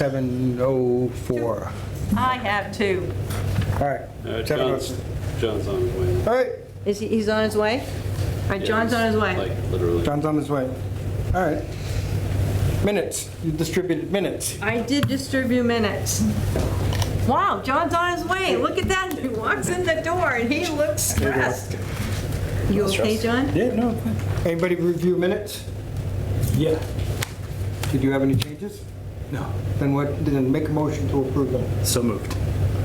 7:04. I have two. All right. 7:04. John's on his way. All right, He's on his way? All right, John's on his way. Like, literally. John's on his way. All right. Minutes, you distributed minutes. I did distribute minutes. Wow, John's on his way. Look at that. He walks in the door and he looks stressed. You okay, John? Yeah, no. Anybody review minutes? Yeah. Did you have any changes? No. Then make a motion to approve them. So moved.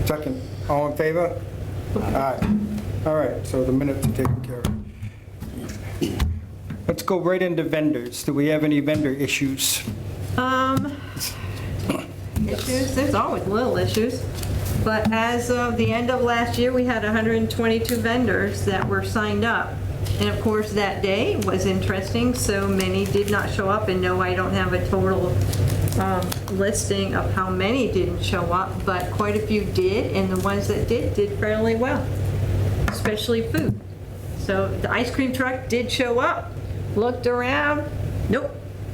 Second, all in favor? Aye. All right, so the minutes are taken care of. Let's go right into vendors. Do we have any vendor issues? Issues, there's always little issues. But as of the end of last year, we had 122 vendors that were signed up. And of course, that day was interesting, so many did not show up, and no, I don't have a total listing of how many didn't show up, but quite a few did, and the ones that did fairly well, especially food. So the ice cream truck did show up, looked around, nope,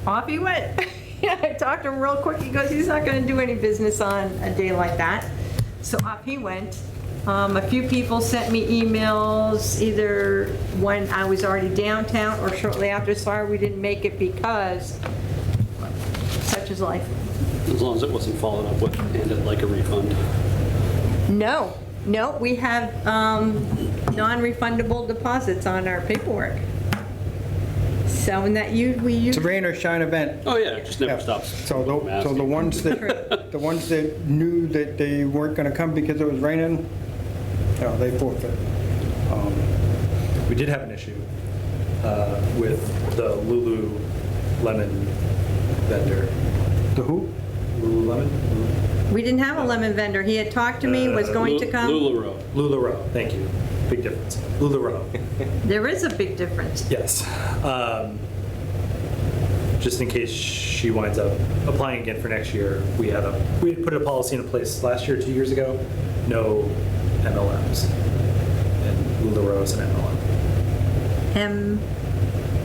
off he went. Yeah, I talked to him real quick, he goes, he's not gonna do any business on a day like that. So off he went. A few people sent me emails, either when I was already downtown or shortly after, sorry we didn't make it because such is life. As long as it wasn't followed up with and like a refund. No, we have non-refundable deposits on our paperwork. So in that we It's use. a rain or shine event. Oh, yeah, it just never Yeah. stops. So the ones that knew that they weren't gonna come because it was raining, they forfeit. We did have an issue with the Lululemon vendor. The who? Lululemon? We didn't have a lemon vendor. He had talked to me, was going to come. LuLaRoe. LuLaRoe, thank you. Big difference. LuLaRoe. There is a big difference. Yes. Just in case she winds up applying again for next year, we had put a policy in place last year, 2 years ago, no MLMs. And LuLaRoe is an MLM.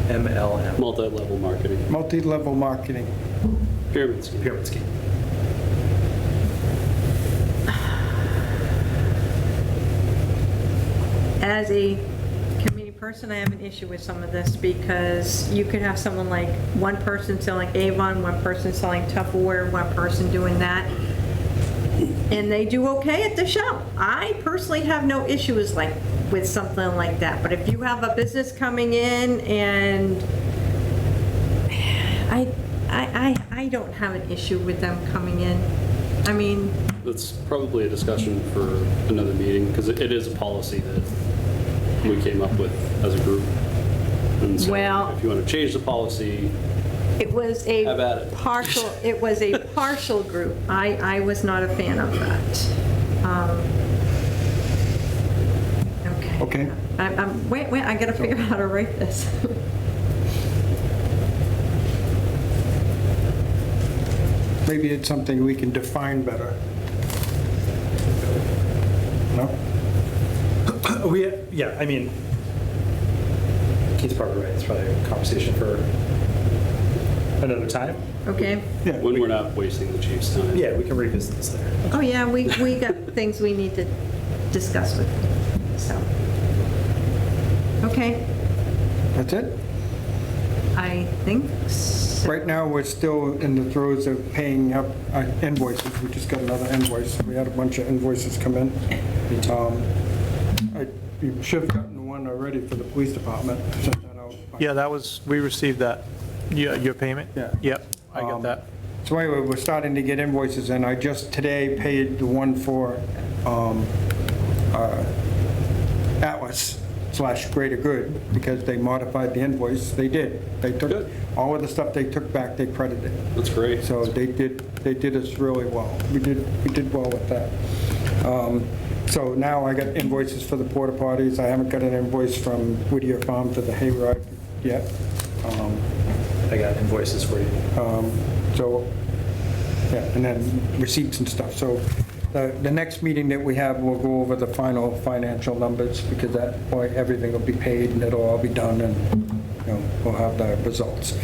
MLM. Multi-level marketing. Multi-level marketing. Pyramid scheme. Pyramid scheme. As a committee person, I have an issue with some of this because you could have someone like one person selling Avon, one person selling Tupperware, one person doing that, and they do okay at the show. I personally have no issues with something like that, but if you have a business coming in and I don't have an issue with them coming in. I mean, That's probably a discussion for another meeting, because it is a policy that we came up with as a group. And so Well- if you want to change the policy, it was Have at it. it was a partial group. I was not a fan of that. Okay. Okay. Wait, I gotta figure out how to write this. Maybe it's something we can define better. No? Yeah, I mean, Keith's probably right. It's probably a conversation for another time. Okay. Yeah. when we're not wasting the chief's time. Yeah, we can revisit this later. Oh, yeah, we got things we need to discuss with them, so. Okay, That's it? I think so. Right now, we're still in the throes of paying up invoices. We just got another invoice. We had a bunch of invoices come in. You should have gotten one already for the police department. Sent that out. Yeah, we received that. Yeah, your payment? Yeah. Yep, I got that. So anyway, we're starting to get invoices in. I just today paid the one for Atlas/Greater Good because they modified the invoice. They did. They took Good. all of the stuff they took back, they credited. That's great. So they did us really well. We did well with that. So now I got invoices for the porta potties. I haven't got an invoice from Whittier Farm for the hayride yet. I got invoices for you. So, yeah, and then receipts and stuff. So the next meeting that we have, we'll go over the final financial numbers because that point everything will be paid and it'll all be done and we'll have the results.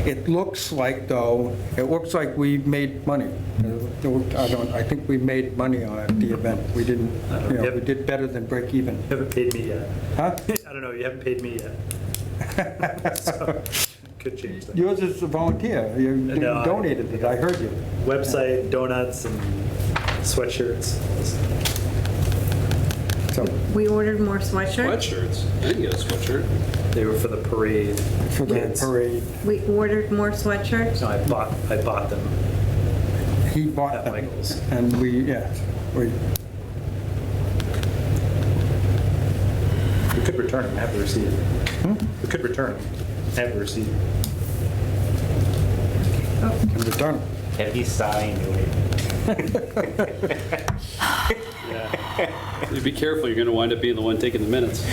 It looks like, though, it looks like we made money. I think we made money on it, the event. We didn't, we did better than break even. You haven't paid me yet. Huh? I don't know, you haven't paid me yet. So, could change that. Yours is a volunteer. You No, donated it, I heard you. Website, donuts, and sweatshirts. So, We ordered more sweatshirts. Sweatshirts. I didn't get a sweatshirt. They were for the parade. for the Kids. parade, We ordered more sweatshirts. No, I bought them. he bought At them. Michael's. And we. We could return them, I have the receipt. We could return them, I have the receipt. And we're done. Heavy sigh Yeah. You be careful, you're going to wind up being the one taking the minutes.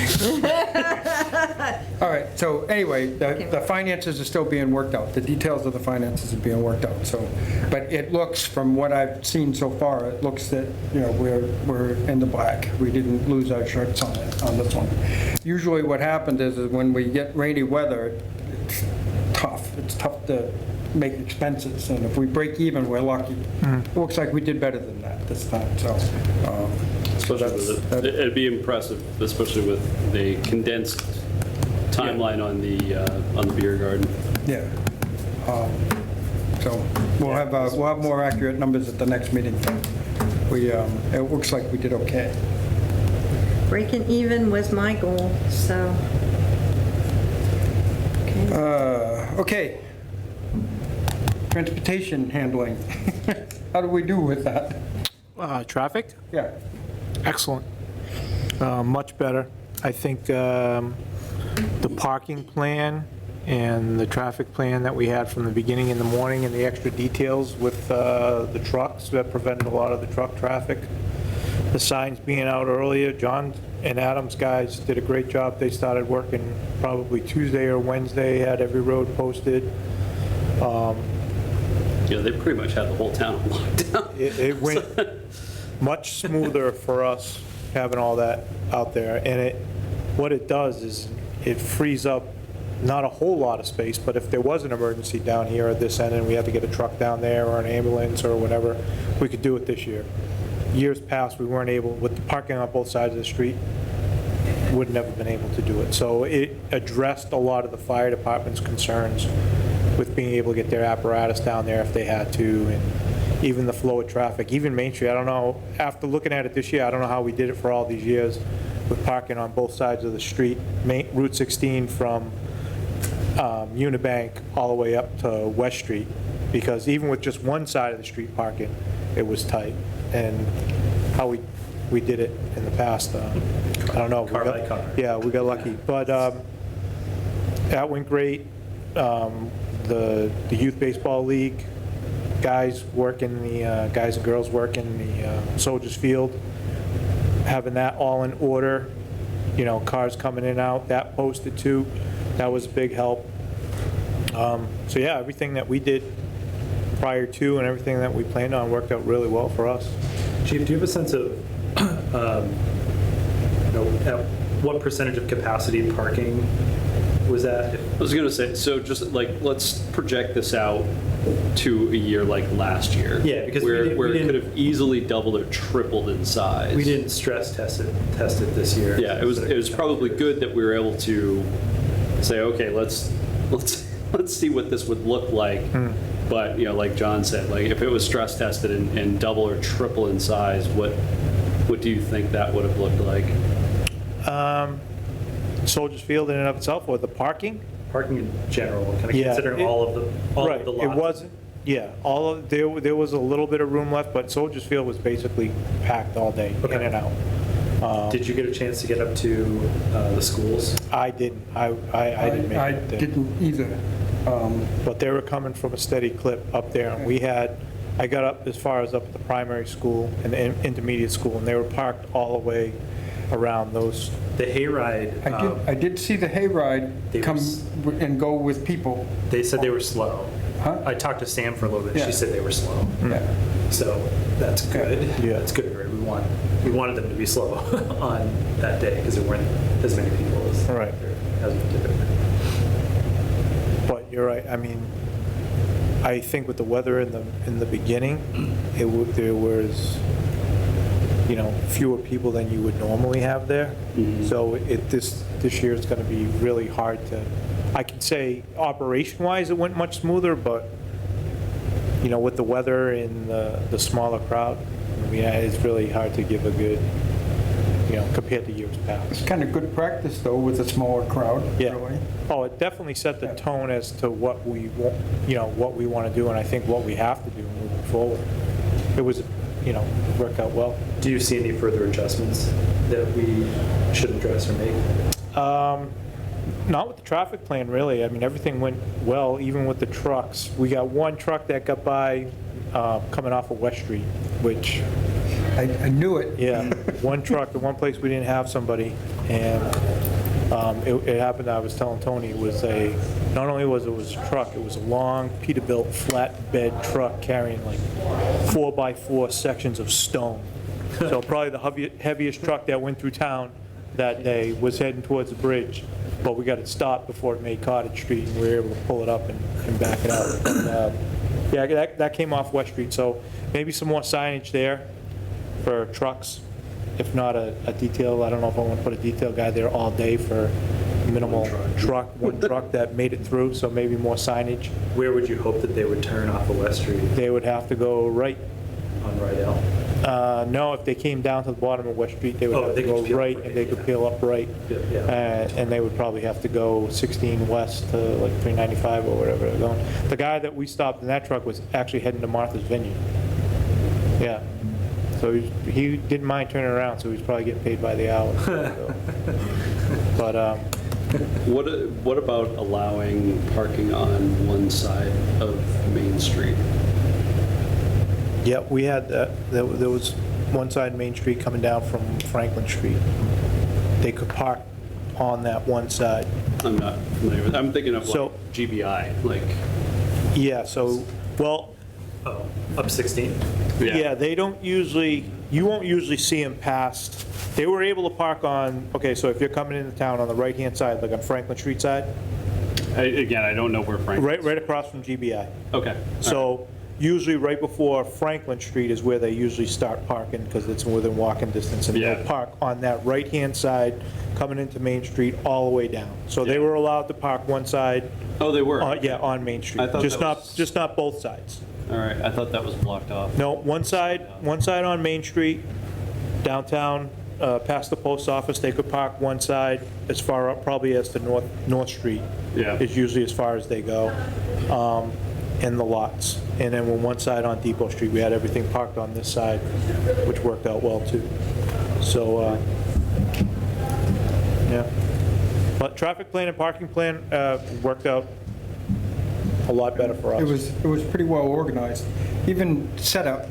All right, so anyway, the finances are still being worked out. The details of the finances are being worked out, so. But it looks, from what I've seen so far, it looks that, we're in the black. We didn't lose our shirts on this one. Usually what happens is when we get rainy weather, it's tough. It's tough to make expenses, and if we break even, we're lucky. It looks like we did better than that this time, so. Especially with that- it'd be impressive, especially with the condensed timeline on the beer garden. Yeah. So we'll have more accurate numbers at the next meeting. It looks like we did okay. Breaking even was my goal, so. Okay. Okay. Transportation handling. How do we do with that? Traffic? Yeah. Excellent. Much better. I think the parking plan and the traffic plan that we had from the beginning in the morning and the extra details with the trucks that prevented a lot of the truck traffic. The signs being out earlier, John and Adam's guys did a great job. They started working probably Tuesday or Wednesday, had every road posted. Yeah, they pretty much had the whole town locked down. It went much smoother for us having all that out there. And what it does is it frees up not a whole lot of space, but if there was an emergency down here at this end and we had to get a truck down there or an ambulance or whatever, we could do it this year. Years past, we weren't able, with the parking on both sides of the street, would never been able to do it. So it addressed a lot of the fire department's concerns with being able to get their apparatus down there if they had to, and even the flow of traffic, even Main Street. I don't know, after looking at it this year, I don't know how we did it for all these years with parking on both sides of the street, Route 16 from Unibank all the way up to West Street, because even with just one side of the street parking, it was tight. And how we did it in the past, I don't know. Car by car. Yeah, we got lucky. But that went great. The Youth Baseball League guys working, the guys and girls working the Soldiers Field, having that all in order, cars coming in and out, that posted too. That was a big help. So yeah, everything that we did prior to and everything that we planned on worked out really well for us. Chief, do you have a sense of, at what percentage of capacity parking was that? I was going to say, so just let's project this out to a year like last year. Yeah, because where we it didn't- could have easily doubled or tripled in size. We didn't stress test it this year. Yeah, it was probably good that we were able to say, okay, let's see what this would look like. But like John said, if it was stress tested and double or triple in size, what do you think that would have looked like? Soldiers Field in and of itself, or the parking? Parking in general, kind of Yeah, considering all of the Right, lots. it wasn't, yeah, there was a little bit of room left, but Soldiers Field was basically packed all day, in Okay. and out. Did you get a chance to get up to the schools? I didn't, I didn't make I it there. didn't either. But they were coming from a steady clip up there, and I got up as far as up at the primary school and the intermediate school, and they were parked all the way around those. The hayride, I did see the hayride They come was- and go with people. they said they were slow. Huh? I talked to Sam for a little bit. Yeah. She said they were slow. Yeah. So that's good. Yeah. That's good. Right? We wanted them to be slow on that day because there weren't as many people as Right. there has been typically. But you're right. I mean, I think with the weather in the beginning, there was, fewer people than you would normally have there. So this year is going to be really hard to, I can say operation-wise it went much smoother, but, with the weather and the smaller crowd, it's really hard to give a good, compared to years past. It's kind of good practice, though, with a smaller crowd, Yeah. really. Oh, it definitely set the tone as to what we want, what we want to do, and I think what we have to do moving forward. It was, worked out well. Do you see any further adjustments that we should address or make? Not with the traffic plan, really. I mean, everything went well, even with the trucks. We got one truck that got by coming off of West Street, which, I knew it. yeah, one truck, the one place we didn't have somebody, and it happened, I was telling Tony, it was not only was it a truck, it was a long Peterbilt flatbed truck carrying like 4x4 sections of stone. So probably the heaviest truck that went through town that day was heading towards the bridge, but we got it stopped before it made Cottage Street, and we were able to pull it up and back it out. And, yeah, that came off West Street, so maybe some more signage there for trucks, if not a detail. I don't know if I want to put a detail guy there all day for minimal one truck that made it through, so maybe more signage. Where would you hope that they would turn off of West Street They would have to go right. on Rydell? No, if they came down to the bottom of West Street, they would Oh, have they to could go just peel right, up and they could right, peel up right. Yeah. And they would probably have to go 16 west to like 395 or whatever they're going. The guy that we stopped in that truck was actually heading to Martha's Vineyard. Yeah. So he didn't mind turning around, so he's probably getting paid by the hour. So. But, What about allowing parking on one side of Main Street? yeah, we had that. There was one side Main Street coming down from Franklin Street. They could park on that one side. I'm not familiar with, I'm thinking of So- like GBI, like, Yeah, so, well, Oh, up 16? yeah, they don't usually, you won't usually see them past, they were able to park on, okay, so if you're coming into town on the right-hand side, like on Franklin Street side, Again, I don't know where Frank. right across from GBI. Okay. So usually right before Franklin Street is where they usually start parking, because it's within walking distance, and Yeah. they'll park on that right-hand side, coming into Main Street all the way down. So they Yeah. were allowed to park one side, Oh, they were? yeah, on Main Street, I thought just that not, was- just not both sides. All right, I thought that was blocked off. No, one side on Main Street, downtown, past the post office, they could park one side as far up probably as to North Street. Yeah. Is usually as far as they go, in the lots. And then when one side on Depot Street, we had everything parked on this side, which worked out well too. So, yeah. But traffic plan and parking plan worked out a lot better for us. It was pretty well organized. Even set up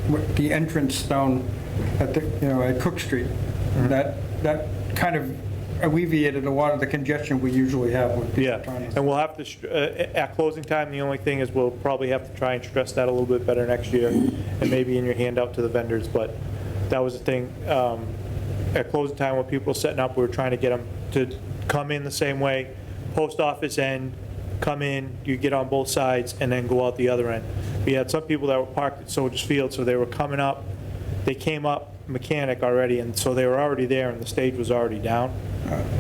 with the entrance down at at Cook Street. That kind of alleviated a lot of the congestion we usually have with people Yeah, trying to. and we'll have to, at closing time, the only thing is we'll probably have to try and stress that a little bit better next year, and maybe in your handout to the vendors, but that was the thing. At closing time, when people were setting up, we were trying to get them to come in the same way, post office end, come in, you get on both sides, and then go out the other end. We had some people that were parked at Soldiers Field, so they were coming up, they came up Mechanic already, and so they were already there, and the stage was already down,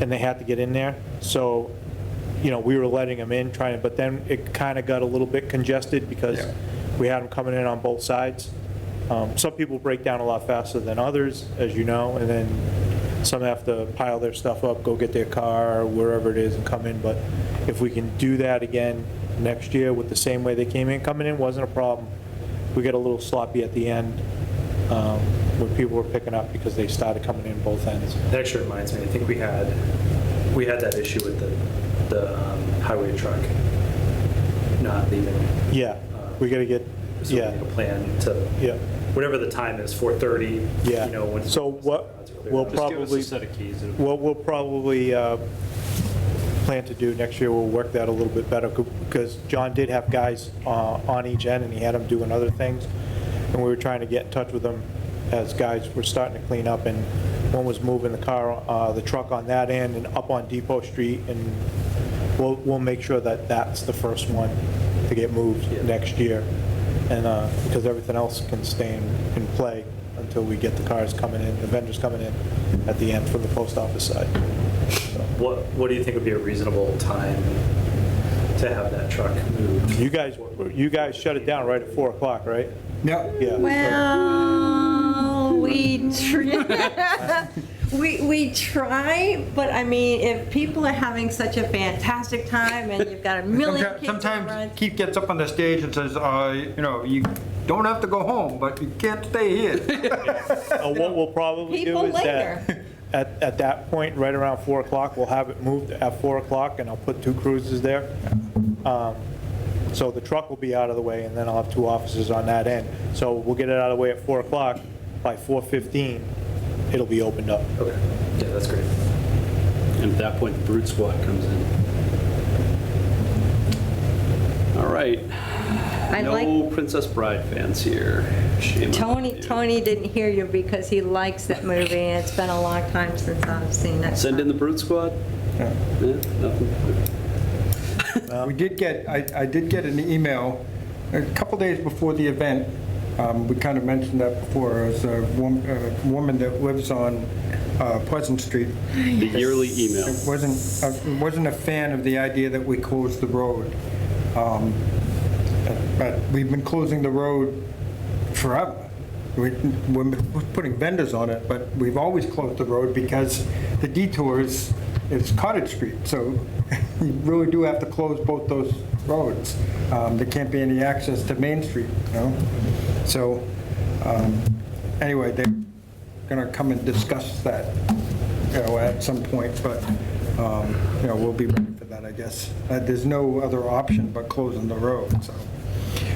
and they had to get in there. So, we were letting them in, but then it kind of got a little bit congested because Yeah. we had them coming in on both sides. Some people break down a lot faster than others, as you know, and then some have to pile their stuff up, go get their car, or wherever it is, and come in. But if we can do that again next year with the same way they came in, coming in wasn't a problem. We got a little sloppy at the end when people were picking up because they started coming in both ends. That actually reminds me, I think we had that issue with the highway truck not leaving. Yeah, we got to get, So we yeah, need a plan to, yeah, whatever the time is, 4:30, yeah. when. So what we'll Just give us a probably, set of keys. what we'll probably plan to do next year, we'll work that a little bit better, because John did have guys on each end, and he had them doing other things, and we were trying to get in touch with them as guys were starting to clean up, and one was moving the truck on that end and up on Depot Street, and we'll make sure that that's the first one to get moved Yeah. next year. And, because everything else can stay in play until we get the cars coming in, the vendors coming in at the end from the post office side. So, What do you think would be a reasonable time to have that truck moved? You guys shut it down right at 4 o'clock, right? Yeah. Yeah. Well, we try, but I mean, if people are having such a fantastic time and you've got a million kids on Sometimes runs. Keith gets up on the stage and says, you don't have to go home, but you can't stay here. What we'll probably do People is that, later. at that point, right around 4 o'clock, we'll have it moved at 4 o'clock, and I'll put 2 cruisers there. So the truck will be out of the way, and then I'll have 2 officers on that end. So we'll get it out of the way at 4 o'clock. By 4:15, it'll be opened up. Okay, yeah, that's great. And at that point, the Brute Squad comes in. All right. I No like- Princess Bride fans here. Shame on you. Tony didn't hear you because he likes that movie, and it's been a long time since I've seen it. Send in the Brute Squad? Yeah. Yeah, nothing. We did get, I did get an email a couple days before the event. We kind of mentioned that before. It was a woman that lives on Pleasant Street. The yearly email. Wasn't a fan of the idea that we closed the road. But we've been closing the road forever. We're putting vendors on it, but we've always closed the road because the detour is Cottage Street. So you really do have to close both those roads. There can't be any access to Main Street, you know? So anyway, they're going to come and discuss that, at some point, but, we'll be ready for that, I guess. There's no other option but closing the road, so.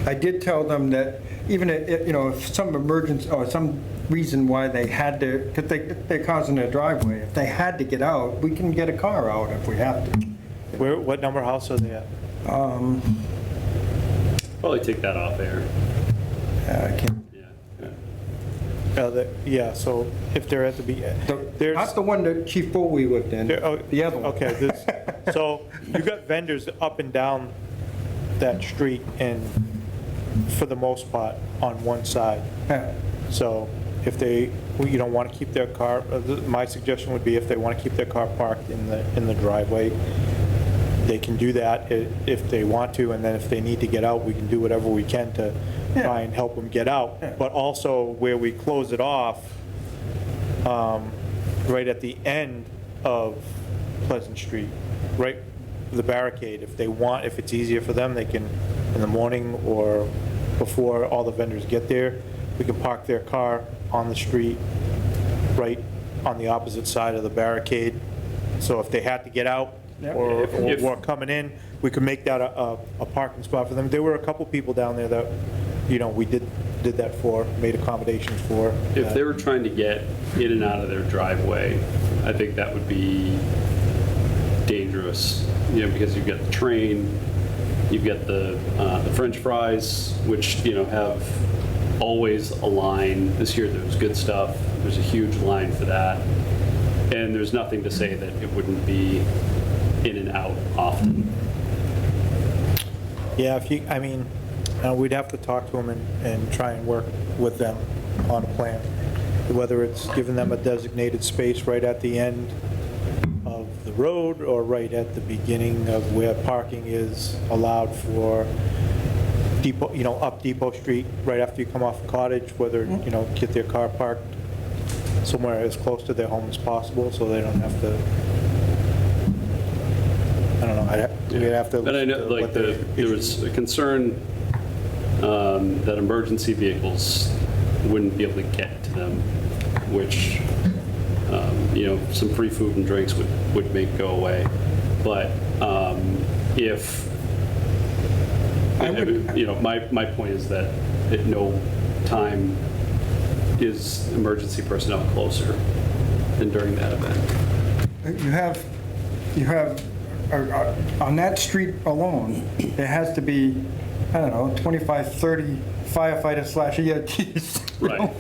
I did tell them that even if some emergency or some reason why they had to, because they're causing a driveway, if they had to get out, we can get a car out if we have to. What number house are they at? Probably take that off air. I can't. Yeah. Yeah, so if they're at the, there's. Not the one that Chief Foley lived in, the other one. Okay, so you got vendors up and down that street and for the most part on one side. Yeah. So if they, want to keep their car, my suggestion would be if they want to keep their car parked in the driveway, they can do that if they want to, and then if they need to get out, we can do whatever we can to try and help them get out. Yeah. But also where we close it off, right at the end of Pleasant Street, right, the barricade, if it's easier for them, they can, in the morning or before all the vendors get there, we can park their car on the street, right on the opposite side of the barricade. So if they had to get out Yep. or If- were coming in, we could make that a parking spot for them. There were a couple people down there that, we did that for, made accommodations for. If they were trying to get in and out of their driveway, I think that would be dangerous, because you've got the train, you've got the French fries, which, have always a line. This year there was good stuff. There's a huge line for that. And there's nothing to say that it wouldn't be in and out often. Yeah, we'd have to talk to them and try and work with them on a plan, whether it's giving them a designated space right at the end of the road or right at the beginning of where parking is allowed for Depot, up Depot Street, right after you come off Cottage, whether, get their car parked somewhere as close to their home as possible so they don't have to, I don't know, we'd have to. But I know, like, there was a concern that emergency vehicles wouldn't be able to get to them, which, some free food and drinks would make go away. But if, my point is that at no time is emergency personnel closer than during that event. You have, on that street alone, there has to be, 25, 30 firefighters / EMTs. Right,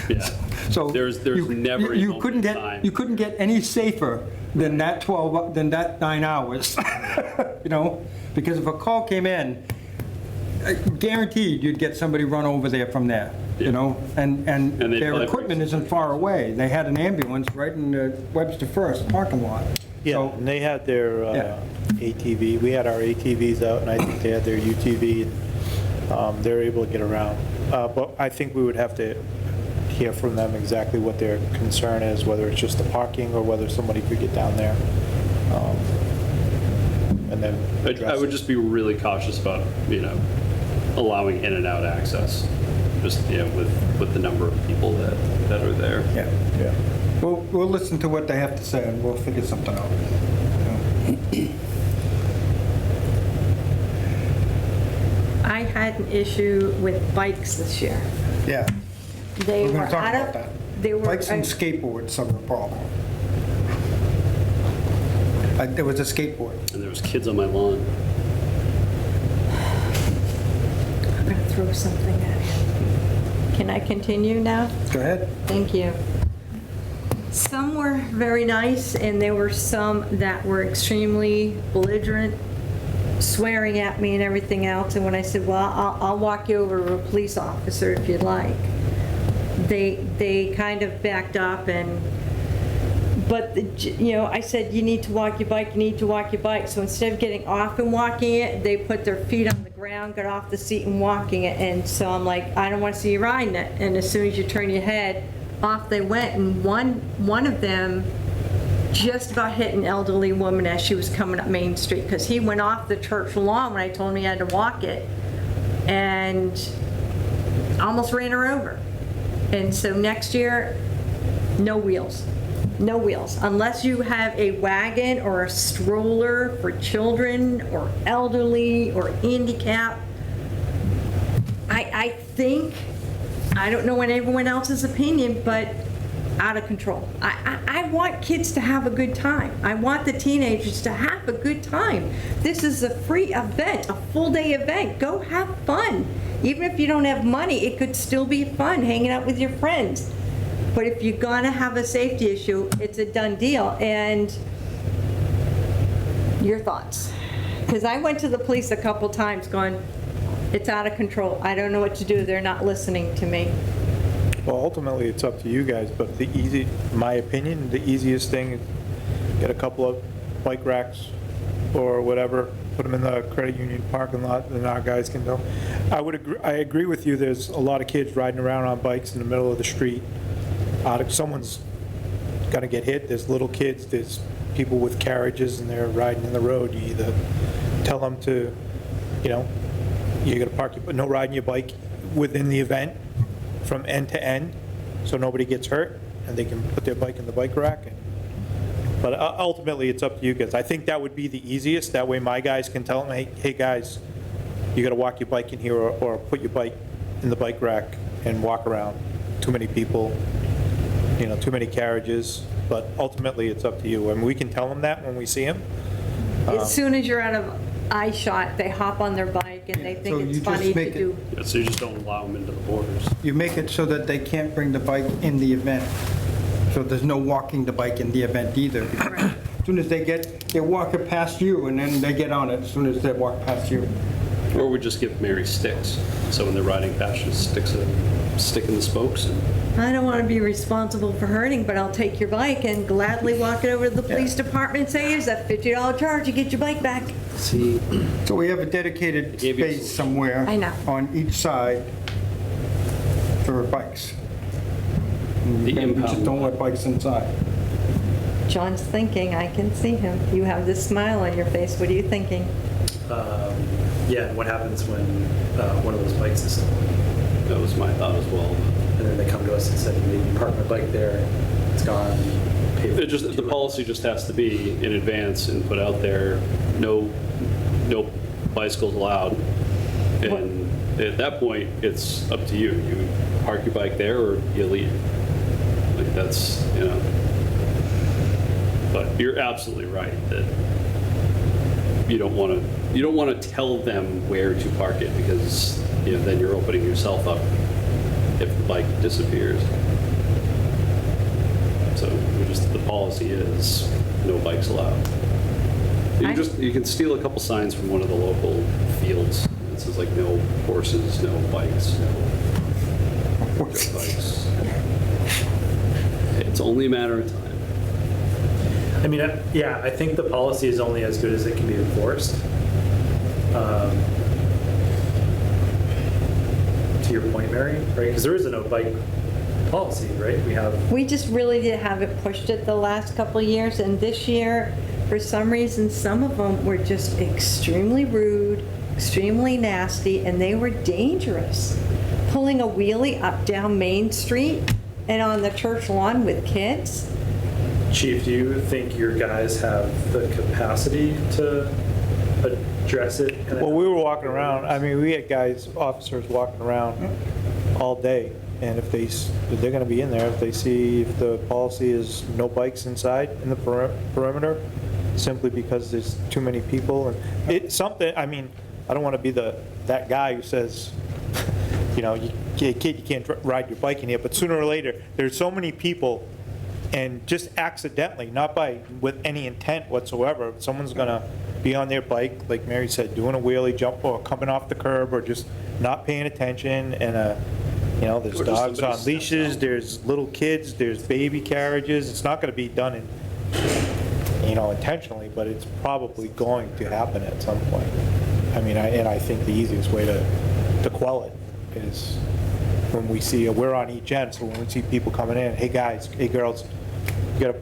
yeah. So There's never a you moment couldn't in get time. You couldn't get any safer than than that 9 hours, you know? Because if a call came in, guaranteed you'd get somebody run over there from there, you know? And they their probably equipment bring isn't far away. They had an ambulance right in the Webster First parking lot. Yeah, So- and they had their Yeah. ATV, we had our ATVs out, and I think they had their UTV, and they're able to get around. But I think we would have to hear from them exactly what their concern is, whether it's just the parking or whether somebody could get down there. And then I address would it. just be really cautious about, allowing in and out access, just, with the number of people that are there. Yeah. Yeah. We'll listen to what they have to say, and we'll figure something out. I had an issue with bikes this year. Yeah, They we're were going to talk out about of, that. they were. Bikes and skateboards are the problem. There was a skateboard. And there was kids on my lawn. I'm going to throw something at you. Can I continue now? Go ahead. Thank you. Some were very nice, and there were some that were extremely belligerent, swearing at me and everything else. And when I said, well, I'll walk you over to a police officer if you'd like, they kind of backed up. But I said, you need to walk your bike, you need to walk your bike. So instead of getting off and walking it, they put their feet on the ground, got off the seat and walking it. And so I'm like, I don't want to see you riding it. And as soon as you turn your head, off they went. And one of them just about hit an elderly woman as she was coming up Main Street, because he went off the church lawn when I told him he had to walk it, and almost ran her over. And so next year, no wheels. No wheels. Unless you have a wagon or a stroller for children or elderly or handicap. I think, I don't know everyone else's opinion, but out of control. I want kids to have a good time. I want the teenagers to have a good time. This is a free event, a full-day event. Go have fun. Even if you don't have money, it could still be fun hanging out with your friends. But if you're gonna have a safety issue, it's a done deal. And your thoughts? Because I went to the police a couple times going, it's out of control. I don't know what to do. They're not listening to me. Well, ultimately, it's up to you guys, but my opinion, the easiest thing is get a couple of bike racks or whatever, put them in the credit union parking lot, and our guys can go. I agree with you, there's a lot of kids riding around on bikes in the middle of the street. Someone's gonna get hit, there's little kids, there's people with carriages, and they're riding in the road. You either tell them to, you're gonna park, no riding your bike within the event, from end to end, so nobody gets hurt, and they can put their bike in the bike rack. But ultimately, it's up to you guys. I think that would be the easiest. That way my guys can tell them, hey guys, you gotta walk your bike in here, or put your bike in the bike rack and walk around. Too many people, too many carriages, but ultimately, it's up to you. And we can tell them that when we see them. As soon as you're out of eye shot, they hop on their bike and they So think you it's just funny to make it- do. Yeah, so you just don't allow them into the borders. You make it so that they can't bring the bike in the event. So there's no walking the bike in the event either. As soon as they're walking past you, and then they get on it as soon as they walk past you. Or we just give Mary sticks, so when they're riding past, just stick in the spokes. And I don't want to be responsible for hurting, but I'll take your bike and gladly walk it over to the police department and say, here's that $50 charge, you get your bike back. see, So we have a dedicated Gave you a space somewhere I know. on each side for bikes. the We just impound. don't let bikes inside. John's thinking, I can see him. You have this smile on your face. What are you thinking? Yeah, and what happens when one of those bikes is stolen? That was my thought as well. And then they come to us and say, you parked my bike there, it's gone. pay for it. The policy just has to be in advance and put out there, no bicycles allowed. And at that point, it's up to you. You park your bike there or you leave. Like that's, But you're absolutely right that you don't want to tell them where to park it, because then you're opening yourself up if the bike disappears. So we just the policy is no bikes allowed. You can steal a couple signs from one of the local fields. It says like no horses, no bikes, no dirt bikes. It's only a matter of time. I mean, yeah, I think the policy is only as good as it can be enforced. To your point, Mary, right? Because there is a no bike policy, right? We just really did have it pushed it the last couple of years, and this year, for some reason, some of them were just extremely rude, extremely nasty, and they were dangerous. Pulling a wheelie up down Main Street and on the church lawn with kids. Chief, do you think your guys have the capacity to address it? Well, we were walking around, I mean, we had officers walking around all day, and if they're gonna be in there, if they see if the policy is no bikes inside in the perimeter, simply because there's too many people, and it's something, I mean, I don't wanna be that guy who says, you know, kid, you can't ride your bike in here, but sooner or later, there's so many people, and just accidentally, not with any intent whatsoever, someone's gonna be on their bike, like Mary said, doing a wheelie, jump, or coming off the curb, or just not paying attention, and you know, there's Or just dogs somebody on steps leashes, out. there's little kids, there's baby carriages, it's not gonna be done intentionally, but it's probably going to happen at some point. I mean, I think the easiest way to quell it is when we see, we're on each end, so when we see people coming in, hey guys, hey girls, you gotta,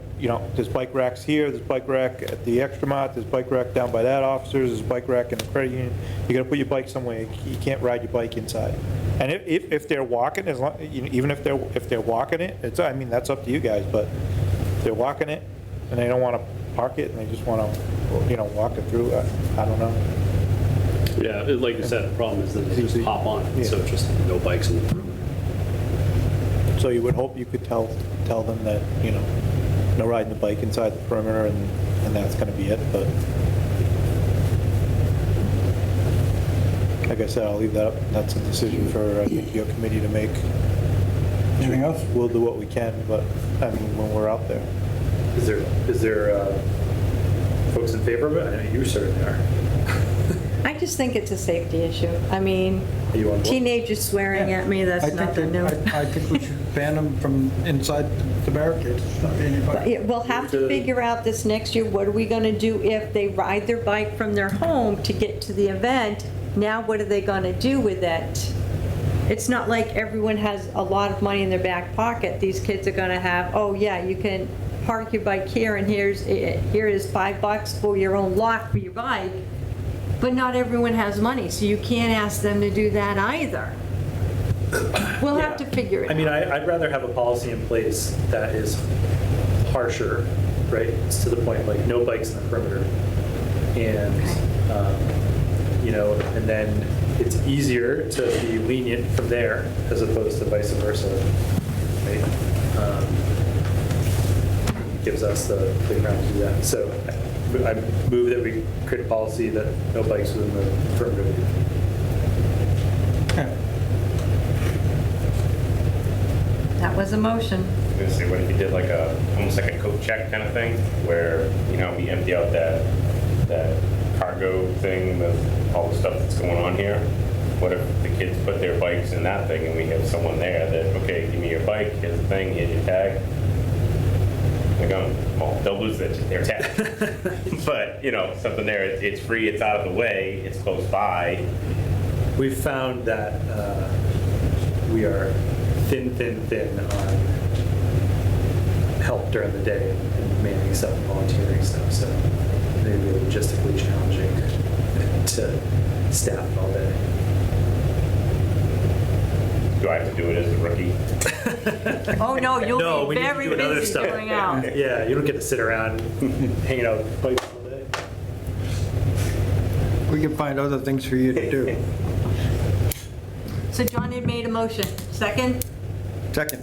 there's bike racks here, there's bike rack at the Extra Mart, there's bike rack down by that officer's, there's bike rack in the credit union, you gotta put your bike somewhere, you can't ride your bike inside. And if they're walking, even if they're walking it, I mean, that's up to you guys, but if they're walking it and they don't wanna park it and they just wanna, walk it through, I don't know. Yeah, like you said, the problem is that they just hop on it, so it's just no bikes in the room. So you would hope you could tell them that, no riding the bike inside the perimeter, and that's gonna be it, but like I said, I'll leave that up, that's a decision for, I think, your committee to make. Anything else? We'll do what we can, but, I mean, when we're out there. Is there folks in favor of it? I know you certainly are. I just think it's a safety issue. I mean, Are you on board? teenagers swearing at me, I that's think nothing new. I think we should ban them from inside the barricades. Not But anybody. yeah, we'll have to figure out this next year, what are we gonna do if they ride their bike from their home to get to the event? Now, what are they gonna do with it? It's not like everyone has a lot of money in their back pocket. These kids are gonna have, oh yeah, you can park your bike here, and here is $5 for your own lock for your bike. But not everyone has money, so you can't ask them to do that either. We'll have to figure it I mean, out. I'd rather have a policy in place that is harsher, right? It's to the point, like, no bikes in the perimeter. And, and then it's easier to be lenient from there as opposed to vice versa, right? It gives us the ground to do that. So I move that we create a policy that no bikes within the perimeter. That was a motion. I was gonna say, what if you did like almost like a coat check kind of thing, where, we empty out that cargo thing with all the stuff that's going on here? What if the kids put their bikes in that thing and we have someone there that, okay, give me your bike, here's the thing, here's your tag? They're going, well, they'll lose their tag. But, something there, it's free, it's out of the way, it's close by. We've found that we are thin on help during the day and manning stuff and volunteering stuff, so maybe logistically challenging to staff all day. Do I have to do it as a rookie? Oh, no, No, you'll we be need to very do another busy stuff. going out. Yeah, you don't get to sit around hanging out with bikes all day. We can find other things for you to do. So John had made a motion. Second? Second.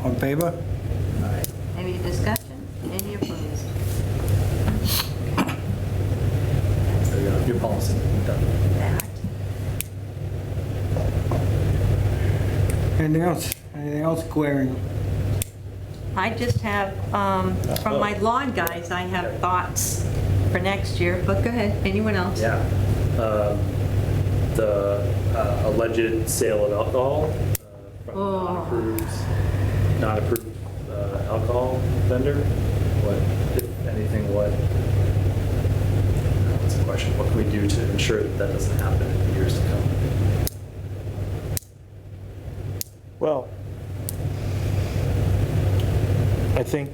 On favor? Any discussion? Any opposed? There you go, new policy, done. That. Anything else? Anything else glaring? I just have, from my lawn guys, I have thoughts for next year, but go ahead, anyone else? Yeah. The alleged sale of alcohol from Oh. non-approved alcohol vendor. What, if anything, what's the question? What can we do to ensure that that doesn't happen in years to come? Well, I think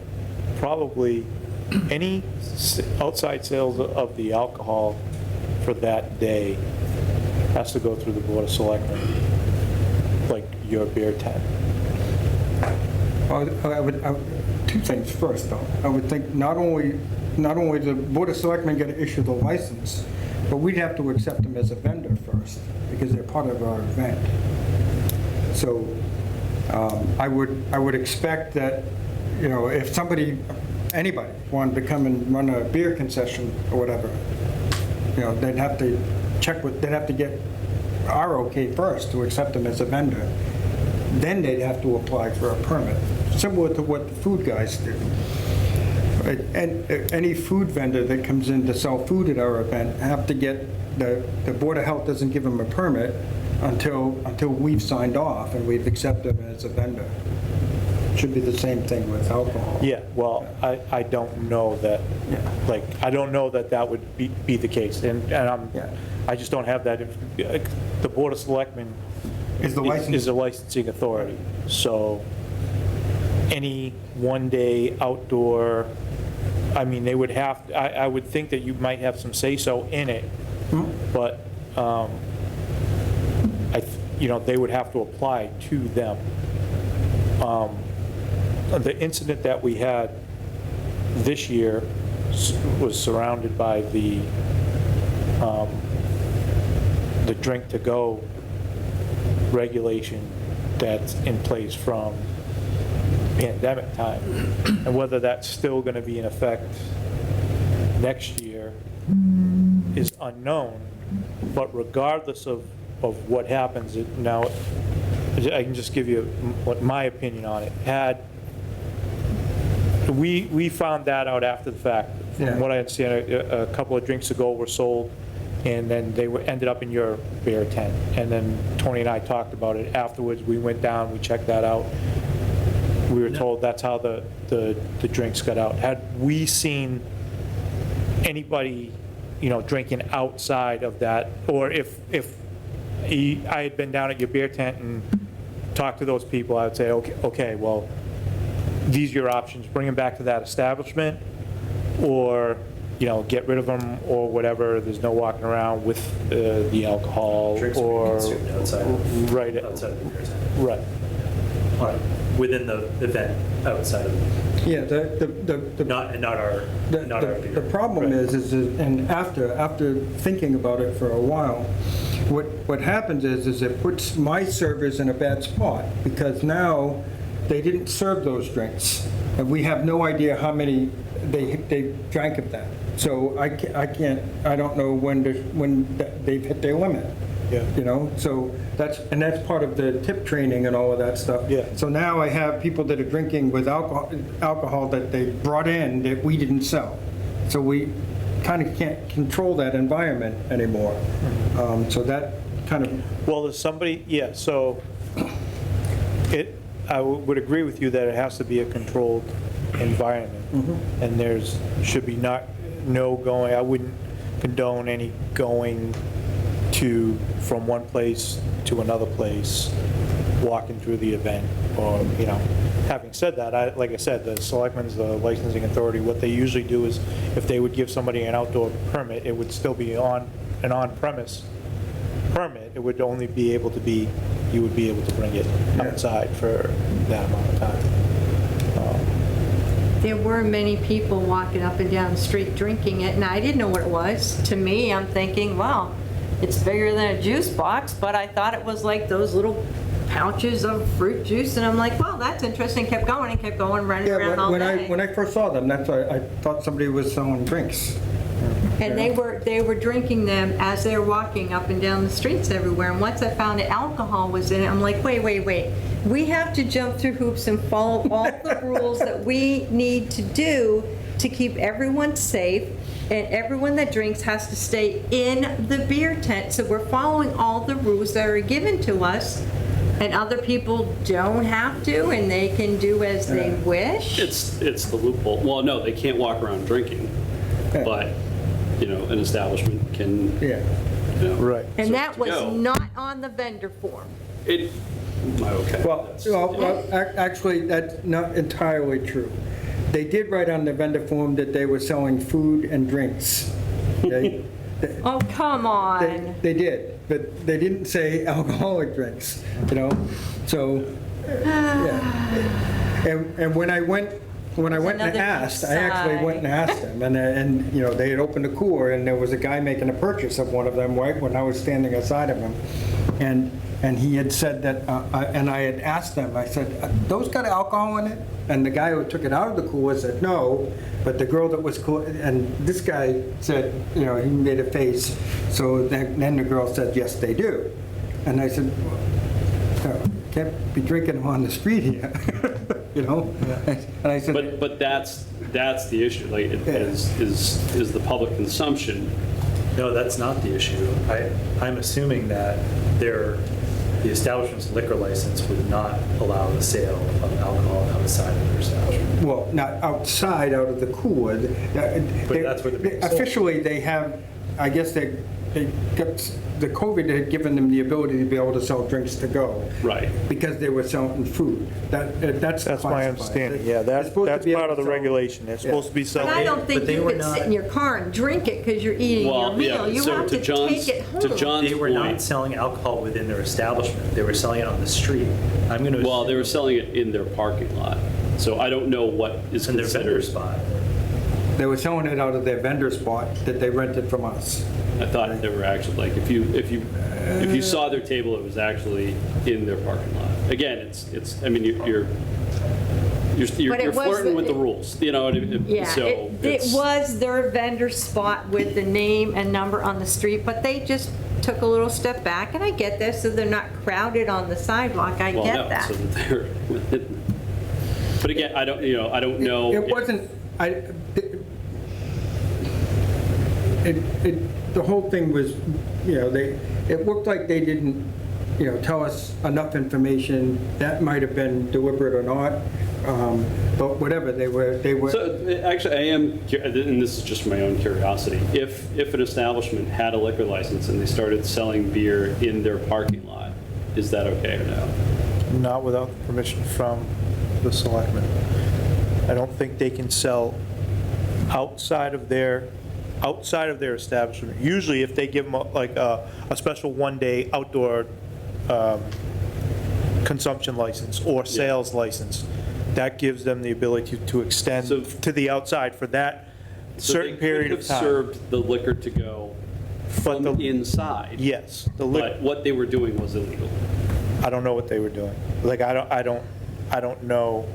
probably any outside sales of the alcohol for that day has to go through the Board of Selectmen, like your beer tent. I would, two things first, though. I would think not only the Board of Selectmen get to issue the license, but we'd have to accept them as a vendor first, because they're part of our event. So I would expect that, you know, if anybody wanted to come and run a beer concession or whatever, you know, they'd have to they'd have to get our okay first to accept them as a vendor. Then they'd have to apply for a permit, similar to what the food guys do. And any food vendor that comes in to sell food at our event have to get, the Board of Health doesn't give them a permit until we've signed off and we've accepted them as a vendor. Should be the same thing with alcohol. Yeah, well, I don't know that, like, I don't know that that would be the case, and Yeah. I just don't have that. The Board of Selectmen Is the license? is a licensing authority, so any one-day outdoor, I mean, they would have, I would think that you might have some say-so in it, but, you know, they would have to apply to them. The incident that we had this year was surrounded by the drink-to-go regulation that's in place from pandemic time. And whether that's still going to be in effect next year is unknown. But regardless of what happens, now, I can just give you what my opinion on it. We found that out after the fact. Yeah. From what I understand, a couple of drinks ago were sold, and then they ended up in your beer tent. And then Tony and I talked about it afterwards. We went down, we checked that out. We were told that's how the drinks got out. Had we seen anybody, you know, drinking outside of that, or if I had been down at your beer tent and talked to those people, I would say, okay, well, these are your options. Bring them back to that establishment, or, you know, get rid of them, or whatever. There's no walking around with the alcohol, Drinks will be or consumed outside of the beer tent. Right. Within the event, outside of, Yeah, not our beer. the problem is, and after thinking about it for a while, what happens is it puts my servers in a bad spot, because now they didn't serve those drinks, and we have no idea how many they drank of that. So I don't know when they've hit their limit. Yeah. You know, so that's part of the tip training and all of that stuff. Yeah. So now I have people that are drinking with alcohol that they brought in that we didn't sell. So we kind of can't control that environment anymore. So that kind of, Well, there's somebody, yeah, so I would agree with you that it has to be a controlled environment. And should be no going, I wouldn't condone any going from one place to another place, walking through the event, or, you know. Having said that, like I said, the selectmen's the licensing authority. What they usually do is, if they would give somebody an outdoor permit, it would still be an on-premise permit. It would only be able to be, you would be able to bring it outside for that amount of time. There were many people walking up and down the street drinking it, and I didn't know what it was. To me, I'm thinking, wow, it's bigger than a juice box, but I thought it was like those little pouches of fruit juice, and I'm like, well, that's interesting. Kept going and kept going, running around all day. when I first saw them, that's why I thought somebody was selling drinks. And they were drinking them as they were walking up and down the streets everywhere. And once I found that alcohol was in it, I'm like, wait. We have to jump through hoops and follow all the rules that we need to do to keep everyone safe. And everyone that drinks has to stay in the beer tent. So we're following all the rules that are given to us. And other people don't have to, and they can do as they wish. It's the loophole. Well, no, they can't walk around drinking, Yeah. but, an establishment can, Yeah. Right. And So that to was go. not on the vendor form. It, okay. Well, actually, that's not entirely true. They did write on the vendor form that they were selling food and drinks. Okay? Oh, come on. They did, but they didn't say alcoholic drinks, so, yeah. And when I went and another asked, I actually went and asked them, and they had opened a cooler, and there was a guy making a purchase of one of them right when I was standing aside of him. And he had said that, and I had asked them, I said, those got alcohol in it? And the guy who took it out of the cooler said, no, but the girl that was cool, and this guy said, he made a face, so then the girl said, yes, they do. And I said, well, can't be drinking them on the street here, And I said, But that's the issue, like, is the public consumption. No, that's not the issue. I'm assuming that the establishment's liquor license would not allow the sale of alcohol outside of their establishment. well, not outside, out of the cooler. But that's where they're being sold. Officially, they have, I guess they got, the COVID had given them the ability to be able to sell drinks to go. Right. Because they were selling food. That's That's my understanding, yeah, They're that's supposed to be part able of the to sell- regulation, they're supposed to be But selling. I don't think but they you were could sit not- in your car and drink it because you're eating your Well, yeah, meal. You so have to to John's, take it home. to John's They were not point, selling alcohol within their establishment. They were selling it on the street. I'm going to. well, they were selling it in their parking lot, so I don't know what is in their vendor considered. spot. They were selling it out of their vendor spot that they rented from us. I thought they were actually, like, if you saw their table, it was actually in their parking lot. Again, I mean, you're But it was flirting the- with the rules, what I mean? Yeah, So it it's- was their vendor spot with the name and number on the street, but they just took a little step back, and I get this, so they're not crowded on the sidewalk. I Well, get no, that. so that they're within. But again, I don't know. It if- wasn't, the whole thing was, it looked like they didn't, tell us enough information. That might have been deliberate or not, but whatever, they were. So actually, I am, and this is just my own curiosity, if an establishment had a liquor license and they started selling beer in their parking lot, is that okay or no? Not without permission from the selectmen. I don't think they can sell outside of their establishment. Usually, if they give them like a special one-day outdoor consumption license or sales license, that gives them the ability to extend So- to the outside for that certain period of So they time. could have served the liquor to go from But the- inside. Yes, But what they were doing was illegal. I don't know what they were doing. Like, I don't know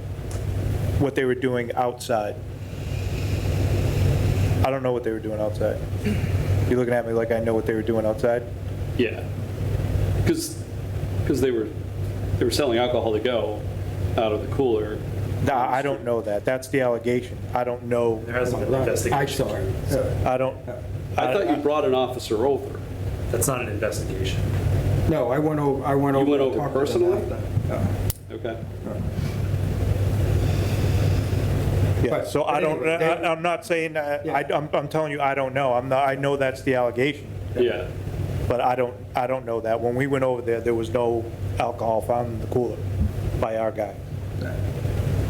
what they were doing outside. I don't know what they were doing outside. You're looking at me like I know what they were doing outside? Yeah. Because they were selling alcohol to go out of the cooler. Nah, I don't know that. That's the allegation. I don't know. There hasn't been an I investigation. saw it. So I don't. I thought you brought an officer over. that's not an investigation. No, I went over. You went and over talked to them personally? after. Okay. Yeah, But- so I but don't, anyway, they- I'm not saying, Yeah. I'm telling you, I don't know. I know that's the allegation, Yeah. but I don't know that. When we went over there was no alcohol found in the cooler by our guy.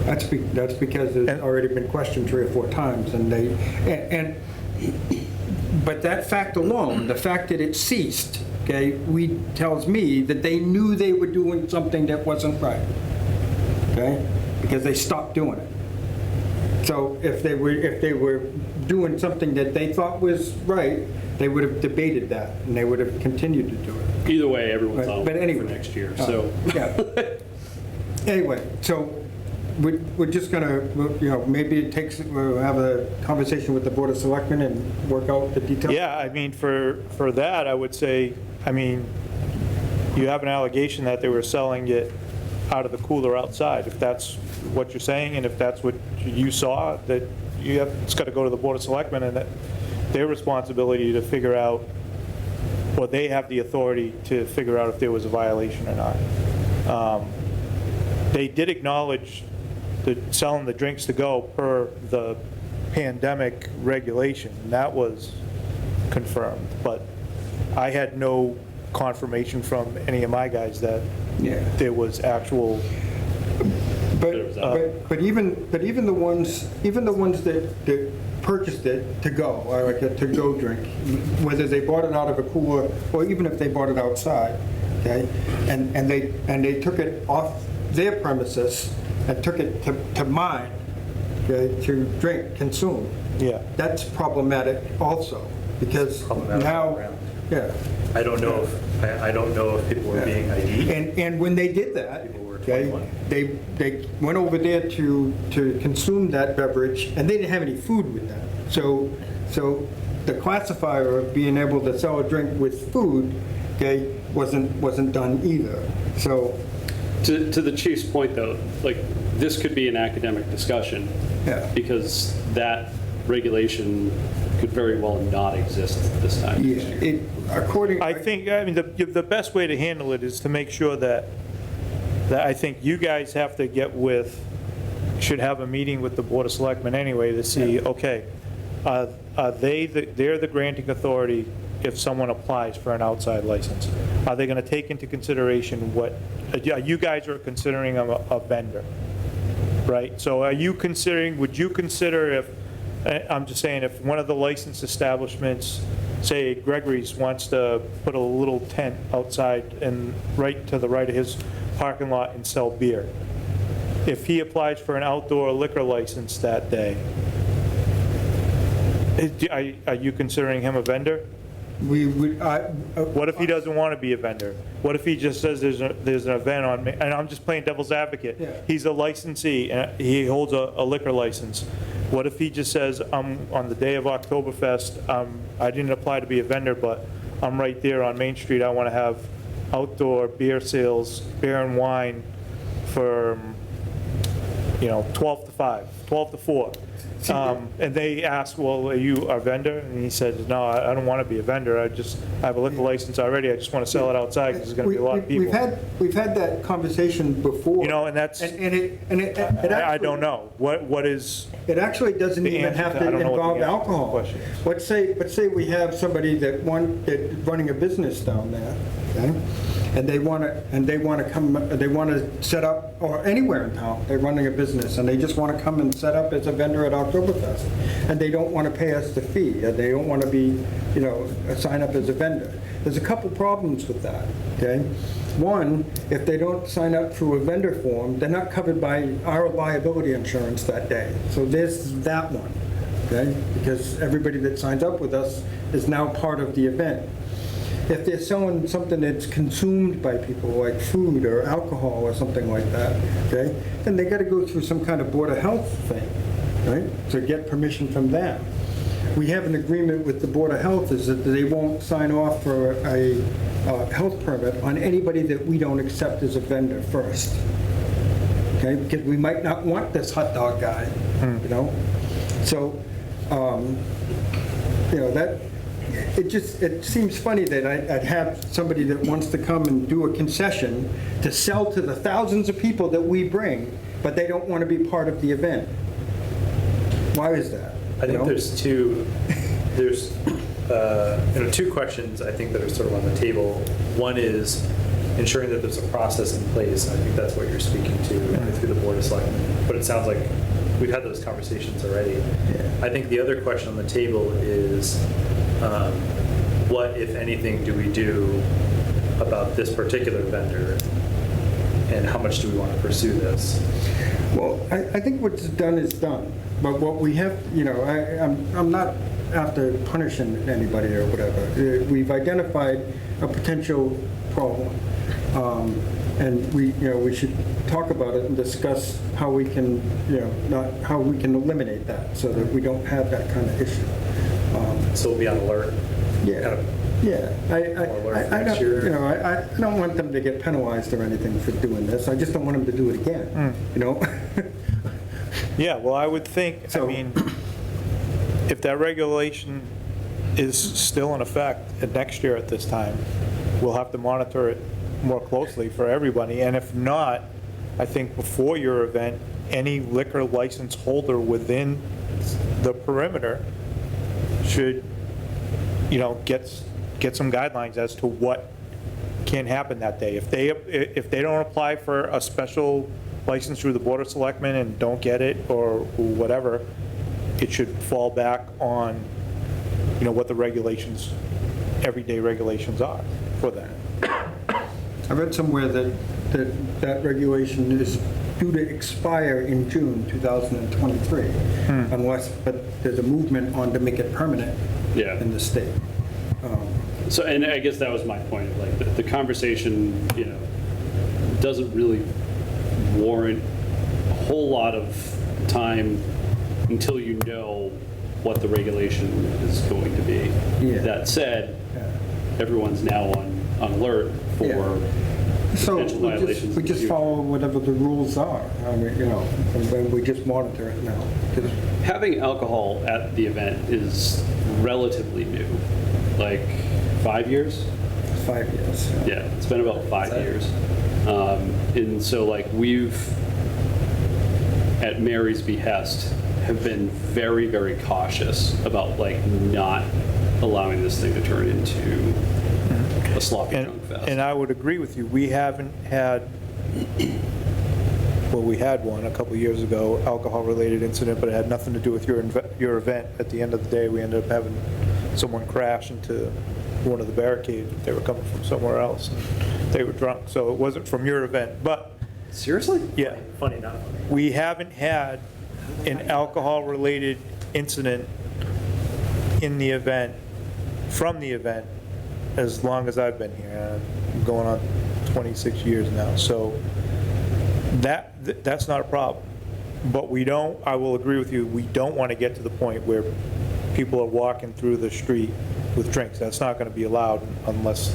That's because it's And- already been questioned 3 or 4 times, and but that fact alone, the fact that it ceased, okay, tells me that they knew they were doing something that wasn't right, okay? Because they stopped doing it. So if they were doing something that they thought was right, they would have debated that, and they would have continued to do it. Either way, everyone's Right, on but for anyway, next year, so. Yeah. Anyway, so we're just gonna, maybe it takes, we'll have a conversation with the Board of Selectmen and work out the details. Yeah, I mean, for that, I would say, I mean, you have an allegation that they were selling it out of the cooler outside. If that's what you're saying, and if that's what you saw, that it's got to go to the Board of Selectmen, and that their responsibility to figure out, or they have the authority to figure out if there was a violation or not. They did acknowledge that selling the drinks to go per the pandemic regulation, and that was confirmed, but I had no confirmation from any of my guys that Yeah. there was actual, But even the ones that purchased it to go, or like a to-go drink, whether they bought it out of a cooler, or even if they bought it outside, okay? And they took it off their premises and took it to mine, okay, to drink, consume. yeah. That's problematic also, because Problematic now, all around. yeah. I don't know if people were being ID'd. And when they did that, People were okay, 21. they went over there to consume that beverage, and they didn't have any food with that. So the classifier of being able to sell a drink with food, okay, wasn't done either. So, To the chief's point, though, like, this could be an academic discussion. Yeah. Because that regulation could very well not exist this time yeah, next year. I think, I mean, the best way to handle it is to make sure that I think you guys have to should have a meeting with the Board of Selectmen anyway to see, okay, are they're the granting authority if someone applies for an outside license? Are they going to take into consideration you guys are considering a vendor, right? So would you consider if, I'm just saying, if one of the licensed establishments, say Gregory's, wants to put a little tent outside and right to the right of his parking lot and sell beer, if he applies for an outdoor liquor license that day, are you considering him a vendor? What if he doesn't want to be a vendor? What if he just says there's an event on, and I'm just playing devil's advocate? Yeah. He's a licensee, and he holds a liquor license. What if he just says, on the day of Octoberfest, I didn't apply to be a vendor, but I'm right there on Main Street, I want to have outdoor beer sales, beer and wine from, 12 to 5, 12 to 4. And they asked, well, are you a vendor? And he said, no, I don't want to be a vendor. I have a liquor license already. I just want to sell it outside because there's going to be a lot of people. We've had that conversation before. And that's, It I don't know. What is, It actually doesn't The even answer have to- to I don't know what the involve answer to the alcohol. question is. Let's say we have somebody that's running a business down there, okay? And they want to set up, or anywhere in town, they're running a business, and they just want to come and set up as a vendor at Octoberfest. And they don't want to pay us the fee, and they don't want to be, sign up as a vendor. There's a couple problems with that, okay? One, if they don't sign up through a vendor form, they're not covered by our liability insurance that day. So there's that one, okay? Because everybody that signs up with us is now part of the event. If they're selling something that's consumed by people, like food or alcohol or something like that, okay, then they got to go through some kind of Board of Health thing, right, to get permission from them. We have an agreement with the Board of Health is that they won't sign off for a health permit on anybody that we don't accept as a vendor first, okay, because we might not want this hot dog guy, So, that, it seems funny that I'd have somebody that wants to come and do a concession to sell to the thousands of people that we bring, but they don't want to be part of the event. Why is that? I think there's two questions I think that are sort of on the table. One is ensuring that there's a process in place. I think that's what you're speaking to through the Board of Selectmen. But it sounds like we've had those conversations already. Yeah. I think the other question on the table is what, if anything, do we do about this particular vendor, and how much do we want to pursue this? Well, I think what's done is done, but what we have, I'm not after punishing anybody or whatever. We've identified a potential problem. And we should talk about it and discuss how we can, how we can eliminate that so that we don't have that kind of issue. So we'll be on alert. Yeah, Kind of yeah. alert I next don't, year. I don't want them to get penalized or anything for doing this. I just don't want them to do it again, Yeah, well, I would think, I So- mean, if that regulation is still in effect next year at this time, we'll have to monitor it more closely for everybody. And if not, I think before your event, any liquor license holder within the perimeter should, get some guidelines as to what can happen that day. If they don't apply for a special license through the Board of Selectmen and don't get it or whatever, it should fall back on, what the regulations, everyday regulations are for that. I read somewhere that regulation is due to expire in June 2023, but there's a movement on to make it permanent Yeah. in the state. So, and I guess that was my point, like, the conversation, doesn't really warrant a whole lot of time until you know what the regulation is going to be. Yeah. That said, Yeah. everyone's now on alert for Yeah. So potential violations. we just follow whatever the rules are, and then we just monitor it now. 'Cause- Having alcohol at the event is relatively new, like 5 years? 5 years. Yeah, it's been about 5 years. And so like we've, at Mary's behest, have been very, very cautious about like not allowing this thing to turn into a sloppy drunk fest. And I would agree with you. We haven't had, well, we had one a couple years ago, alcohol-related incident, but it had nothing to do with your event. At the end of the day, we ended up having someone crash into one of the barricades. They were coming from somewhere else. They were drunk, so it wasn't from your event. But, Seriously? yeah, Funny, not funny. we haven't had an alcohol-related incident in the event, from the event, as long as I've been here. I'm going on 26 years now. So that's not a problem. But I will agree with you, we don't want to get to the point where people are walking through the street with drinks. That's not going to be allowed unless,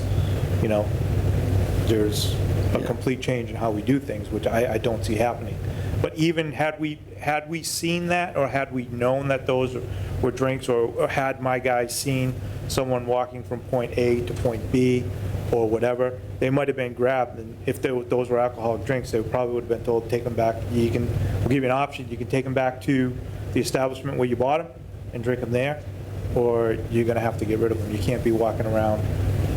there's a complete change in how we do things, which I don't see happening. But even had we seen that, or had we known that those were drinks, or had my guys seen someone walking from point A to point B, or whatever, they might have been grabbed, and if those were alcoholic drinks, they probably would have been told, take them back. We'll give you an option, you can take them back to the establishment where you bought them and drink them there, or you're gonna have to get rid of them. You can't be walking around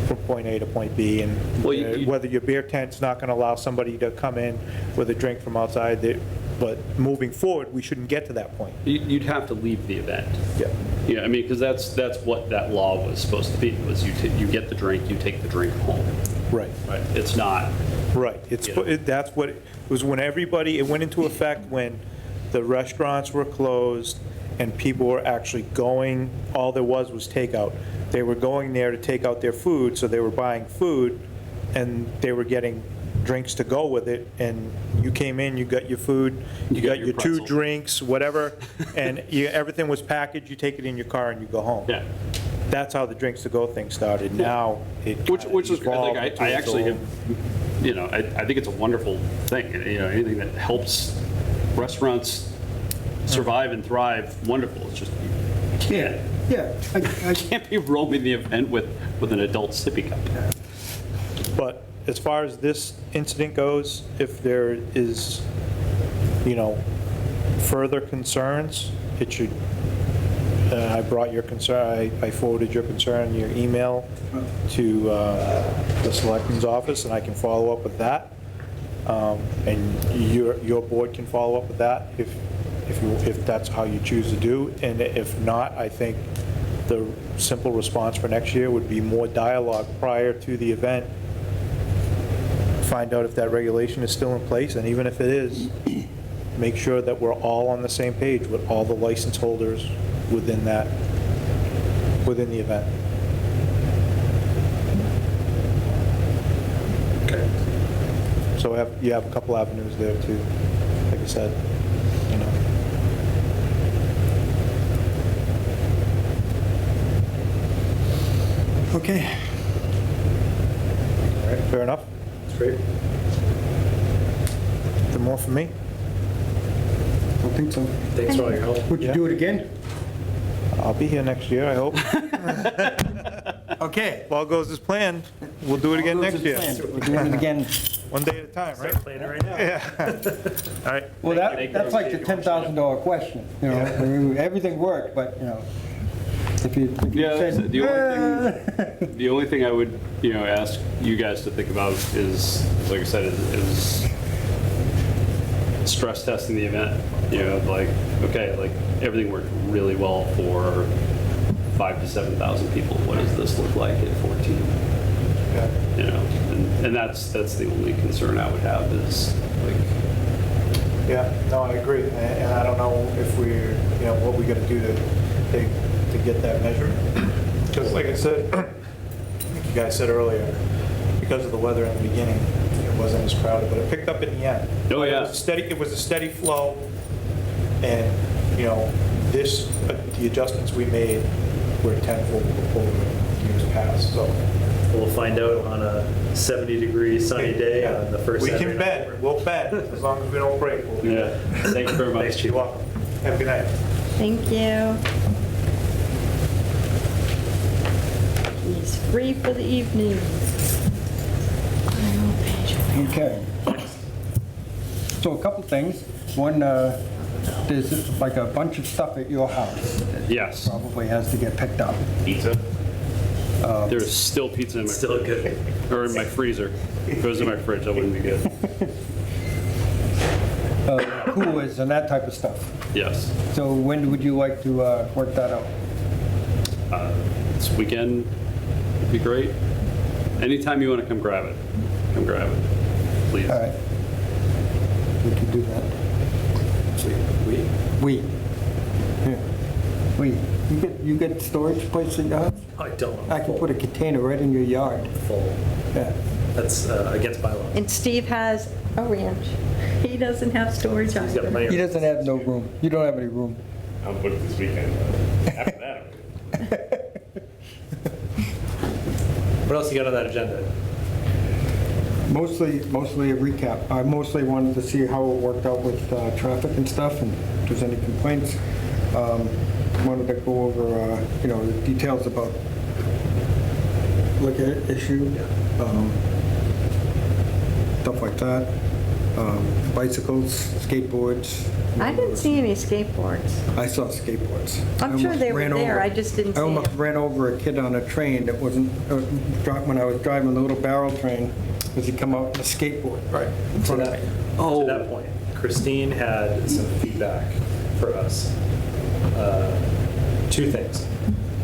from point A to point B, and Well, you- whether your beer tent's not gonna allow somebody to come in with a drink from outside, but moving forward, we shouldn't get to that point. You'd have to leave the event. Yeah. Yeah, I mean, because that's what that law was supposed to be, was you get the drink, you take the drink home. Right. Right? It's not, Right, that's what, it was when it went into effect when the restaurants were closed and people were actually going, all there was takeout. They were going there to take out their food, so they were buying food, and they were getting drinks to go with it, and you came in, you got your food, you got your 2 pretzel. drinks, whatever, and everything was packaged, you take it in your car and you go home. yeah. That's how the drinks to go thing started. Now, it Which is, evolved like, into I its actually own- have, I think it's a wonderful thing, anything that helps restaurants survive and thrive, wonderful. It's just, you can't. Yeah, I Can't be roaming the event with an adult sippy cup. But as far as this incident goes, if there is, further concerns, it should, I brought your concern, I forwarded your concern, your email to the Selectmen's office, and I can follow up with that. And your board can follow up with that if that's how you choose to do. And if not, I think the simple response for next year would be more dialogue prior to the event. Find out if that regulation is still in place, and even if it is, make sure that we're all on the same page with all the license holders within the event. Okay. So you have a couple avenues there too, like I said, you know. Okay. All right, fair enough. That's great. Is there more for me? Don't think so. Thanks for all your help. Would you do it again? I'll be here next year, I hope. Okay. If all goes as planned, we'll do it again next year. We're doing it again. One day at a time, right? Start planning right now. Yeah. All right. Well, that's like the $10,000 question, you know, I mean, everything worked, but, you know, if you Yeah, said, the only thing I would, ask you guys to think about is, like I said, is stress testing the event. Like, okay, like everything worked really well for 5,000 to 7,000 people. What does this look like at 14? Yeah. And that's the only concern I would have is like, Yeah, no, I agree, and I don't know if we're, what we gotta do to get that measured. Because like I said, like you guys said earlier, because of the weather in the beginning, it wasn't as crowded, but it picked up in the end. Oh, yeah. It was a steady flow, and, the adjustments we made were tenfold over years past, so. We'll find out on a 70-degree sunny day on the first We Saturday can night. bend, we'll bend, as long as we don't break. We'll be yeah. Thank you very much. Thanks, Chief. You're welcome. Have a good night. Thank you. He's free for the evening. okay. So a couple things. One, there's like a bunch of stuff at your house that Yes. probably has to get picked up. Pizza? There's still pizza in my Still fridge. good. Or in my freezer. If it was in my fridge, that wouldn't be good. Coolers and that type of stuff. Yes. So when would you like to work that out? This weekend would be great. Anytime you want to come grab it, please. All right. We can do that. We. Yeah. We. You get storage place in your house? I don't. I can put a container right in your yard. Full. Yeah. That's against bylaw. And Steve has a ranch. He doesn't have storage He's got either. plenty He of. doesn't have no room. You don't have any room. I'm booked this weekend. After that, I'm good. What else you got on that agenda? Mostly a recap. I mostly wanted to see how it worked out with traffic and stuff, and if there's any complaints. Wanted to go over, the details about liquor issue, stuff like that. Bicycles, skateboards. I didn't see any skateboards. I saw skateboards. I'm I sure almost they were ran there, over- I just didn't I see almost them. ran over a kid on a train that wasn't, when I was driving the little barrel train, as he come out on a skateboard. Right. In To front of that, me. to that point, Christine had some feedback for us. Two things.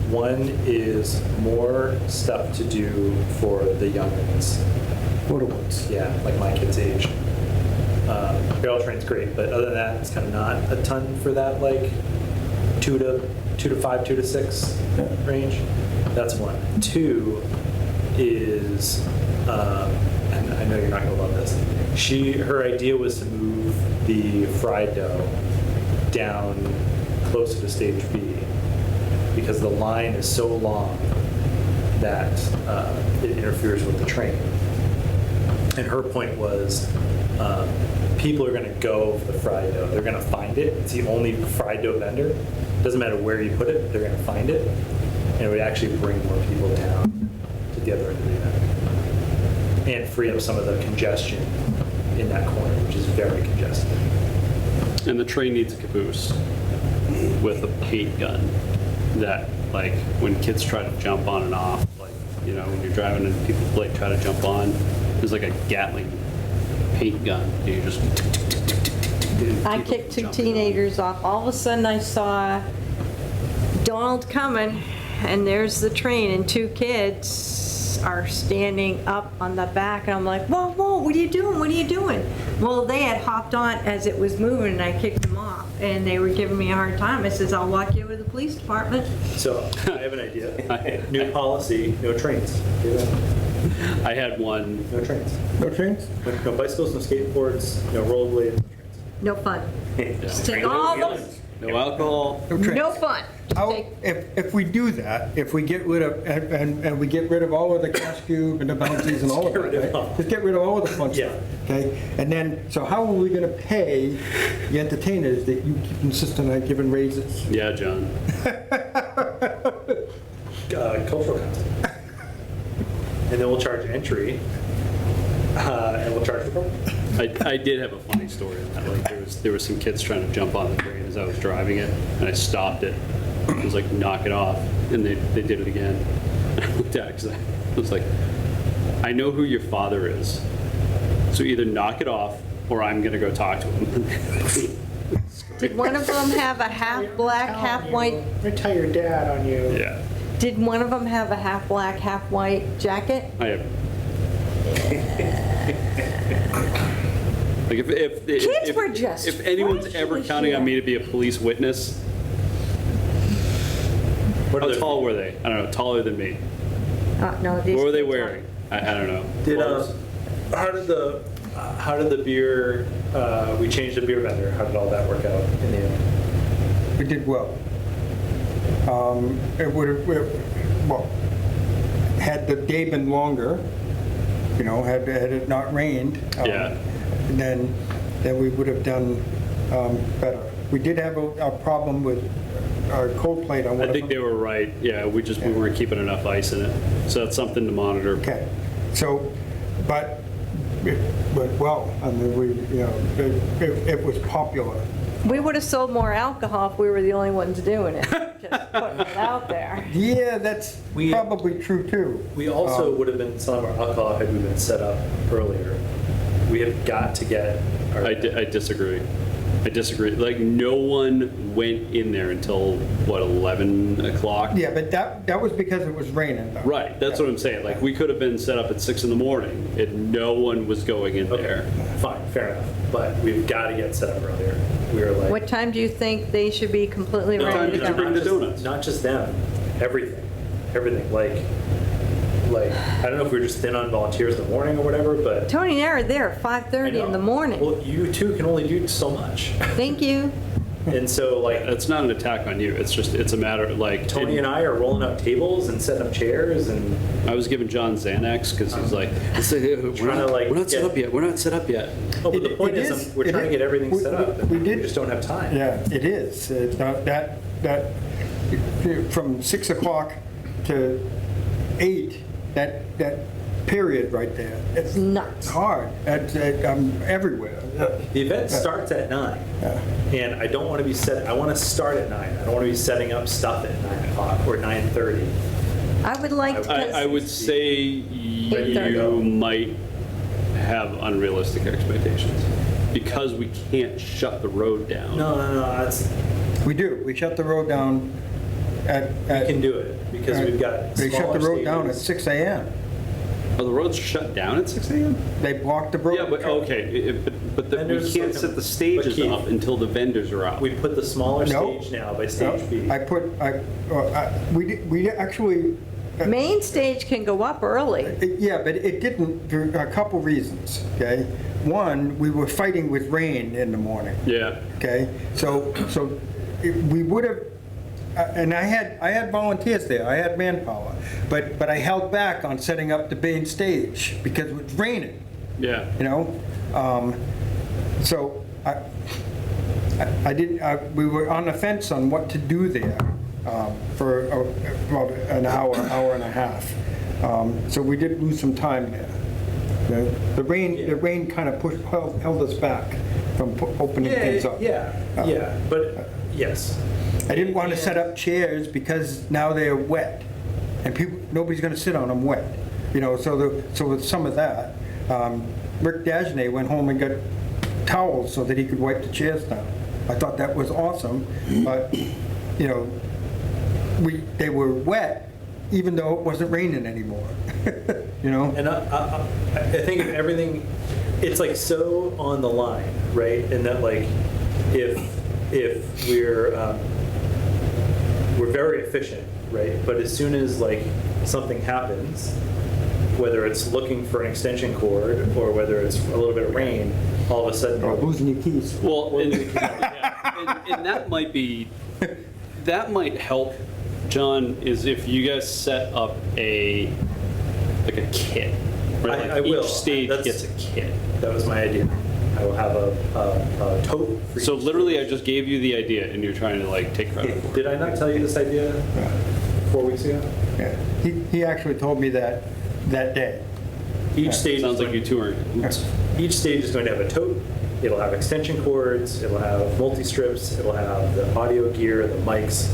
One is more stuff to do for the young ones. Little ones. Yeah, like my kid's age. Barrel train's great, but other than that, it's kind of not a ton for that, like 2 to 5, 2 to 6 range. That's one. Two is, and I know you're not gonna love this. Her idea was to move the fried dough down closer to stage B because the line is so long that it interferes with the train. And her point was, people are going to go for the fried dough. They're going to find it. It's the only fried dough vendor. Doesn't matter where you put it, they're going to find it. And it would actually bring more people down to the other end of the event. And free up some of the congestion in that corner, which is very congested. And the train needs a caboose with a paint gun that, like, when kids try to jump on and off, like, when you're driving and people like try to jump on, there's like a Gatling paint gun. You just. I kicked 2 teenagers off. All of a sudden, I saw Donald coming, and there's the train, and 2 kids are standing up on the back, and I'm like, whoa, what are you doing? What are you doing? Well, they had hopped on as it was moving, and I kicked them off, and they were giving me a hard time. I says, I'll walk you over to the police department. So I have an idea. New policy, no trains. Do that. I had one, No trains. No trains? No bicycles, no skateboards, no rollerblades, no No fun. trains. Just take all the, no alcohol. No trains. no fun. How, Take- if we do that, if we get rid of, and we get rid of all of the cash cube and the bounties and all of Get rid that, of right? all. Just get rid of all of the fun stuff, Yeah. okay? And then, so how are we gonna pay the entertainers that you keep insisting on giving raises? Yeah, John. Cultural costume. And then we'll charge entry, and we'll charge for parking. I did have a funny story on that. Like there was some kids trying to jump on the train as I was driving it, and I stopped it. I was like, knock it off, and they did it again. And I looked at it because I was like, I know who your father is, so either knock it off or I'm gonna go talk to him. Did one of them have a half black, half white? Retire your dad on you. Yeah, Did one of them have a half black, half white jacket? I have. Like if Kids were just if anyone's ever freakish counting on here. me to be a police witness, What how are tall were they? I don't know, taller than me. No, these What were they kids wearing? I don't know. Did Clothes? how did the beer? We changed the beer vendor. How did all that work out in the end? We did well. It would have, well, had the day been longer, you know, had it not rained. Yeah. Then we would have done better. We did have a problem with our cold plate on one I of think them. they were right. Yeah, we weren't keeping enough ice in it. So that's something to monitor. Okay, so, but it went well. I mean, we, you know, it was popular. We would have sold more alcohol if we were the only ones doing it. Just putting it out there. Yeah, that's We- probably true too. We also would have been selling our alcohol had we been set up earlier. We have got to get our. I disagree. I disagree. Like, no one went in there until, what, 11 o'clock? Yeah, but that was because it was raining though. Right, that's what I'm saying. Like, we could have been set up at 6 in the morning and no one was going in Okay, there. fine, fair enough. But we've got to get set up earlier. We were like. What time do you think they should be completely What time ready did to you bring go? the donuts? Not just them, everything. Like, I don't know if we were just thin on volunteers in the morning or whatever, but. Tony and I are there at I 5:30 in know. the morning. Well, you two can only do so much. Thank you. And so like, It's not an attack on you. It's just, it's a matter of like. Tony and I are rolling out tables and setting up chairs and I was giving John Xanax because he's like, we're Trying to, not, like, we're not set get- up yet. We're not set up yet. oh, but the It- point it is, is- we're it trying to is. get everything We- set up. and we we did- just don't have time. Yeah, it is. It's not that from 6 o'clock to 8, that period right there, it's Nuts. hard. I'm everywhere. The event starts at 9, and I don't want to be I want to start at 9. I don't want to be setting up stuff at 9 o'clock or 9:30. I would like to. I would say you 8:30. might have unrealistic expectations because we can't shut the road down. No, that's, We do. We shut the road down at. we can do it because we've got They shut the smaller road down at stages. 6 a.m. Are the roads shut down at 6 a.m.? They blocked the road. Yeah, but okay, but we Vendors can't like set the but stages Keith, up until the vendors are out. We put the smaller No. stage now by No, stage B. we actually, Main stage can go up early. yeah, but it didn't for a couple reasons, okay? One, we were fighting with rain in the morning. Yeah, Okay, so we would have, and I had volunteers there, I had manpower, but I held back on setting up the main stage because it was raining, yeah. you know? So I didn't, we were on the fence on what to do there for about an hour and a half. So we did lose some time there. The rain kind of held us back from opening things up. Yeah, but yes. I didn't want to set up chairs because now they're wet, and nobody's going to sit on them wet. You know, so with some of that, Rick Dagenet went home and got towels so that he could wipe the chairs down. I thought that was awesome, but you know, they were wet even though it wasn't raining anymore. You know. And I think of everything, it's like so on the line, right? And that like, if we're very efficient, right? But as soon as like something happens, whether it's looking for an extension cord or whether it's a little bit of rain, all of a sudden. Or losing your keys. Well, and that might help, John, is if you guys set up a kit, right? I will. Each stage That's- gets a kit. That was my idea. I will have a tote. For So each literally, I stage. just gave you the idea, and you're trying to like take credit for it. Did I not tell you this idea 4 weeks ago? Yeah. He actually told me that day. Each stage Sounds is like you two are in cahoots. Each stage is going to have a tote. It'll have extension cords. It'll have multi-strips. It'll have the audio gear, the mics,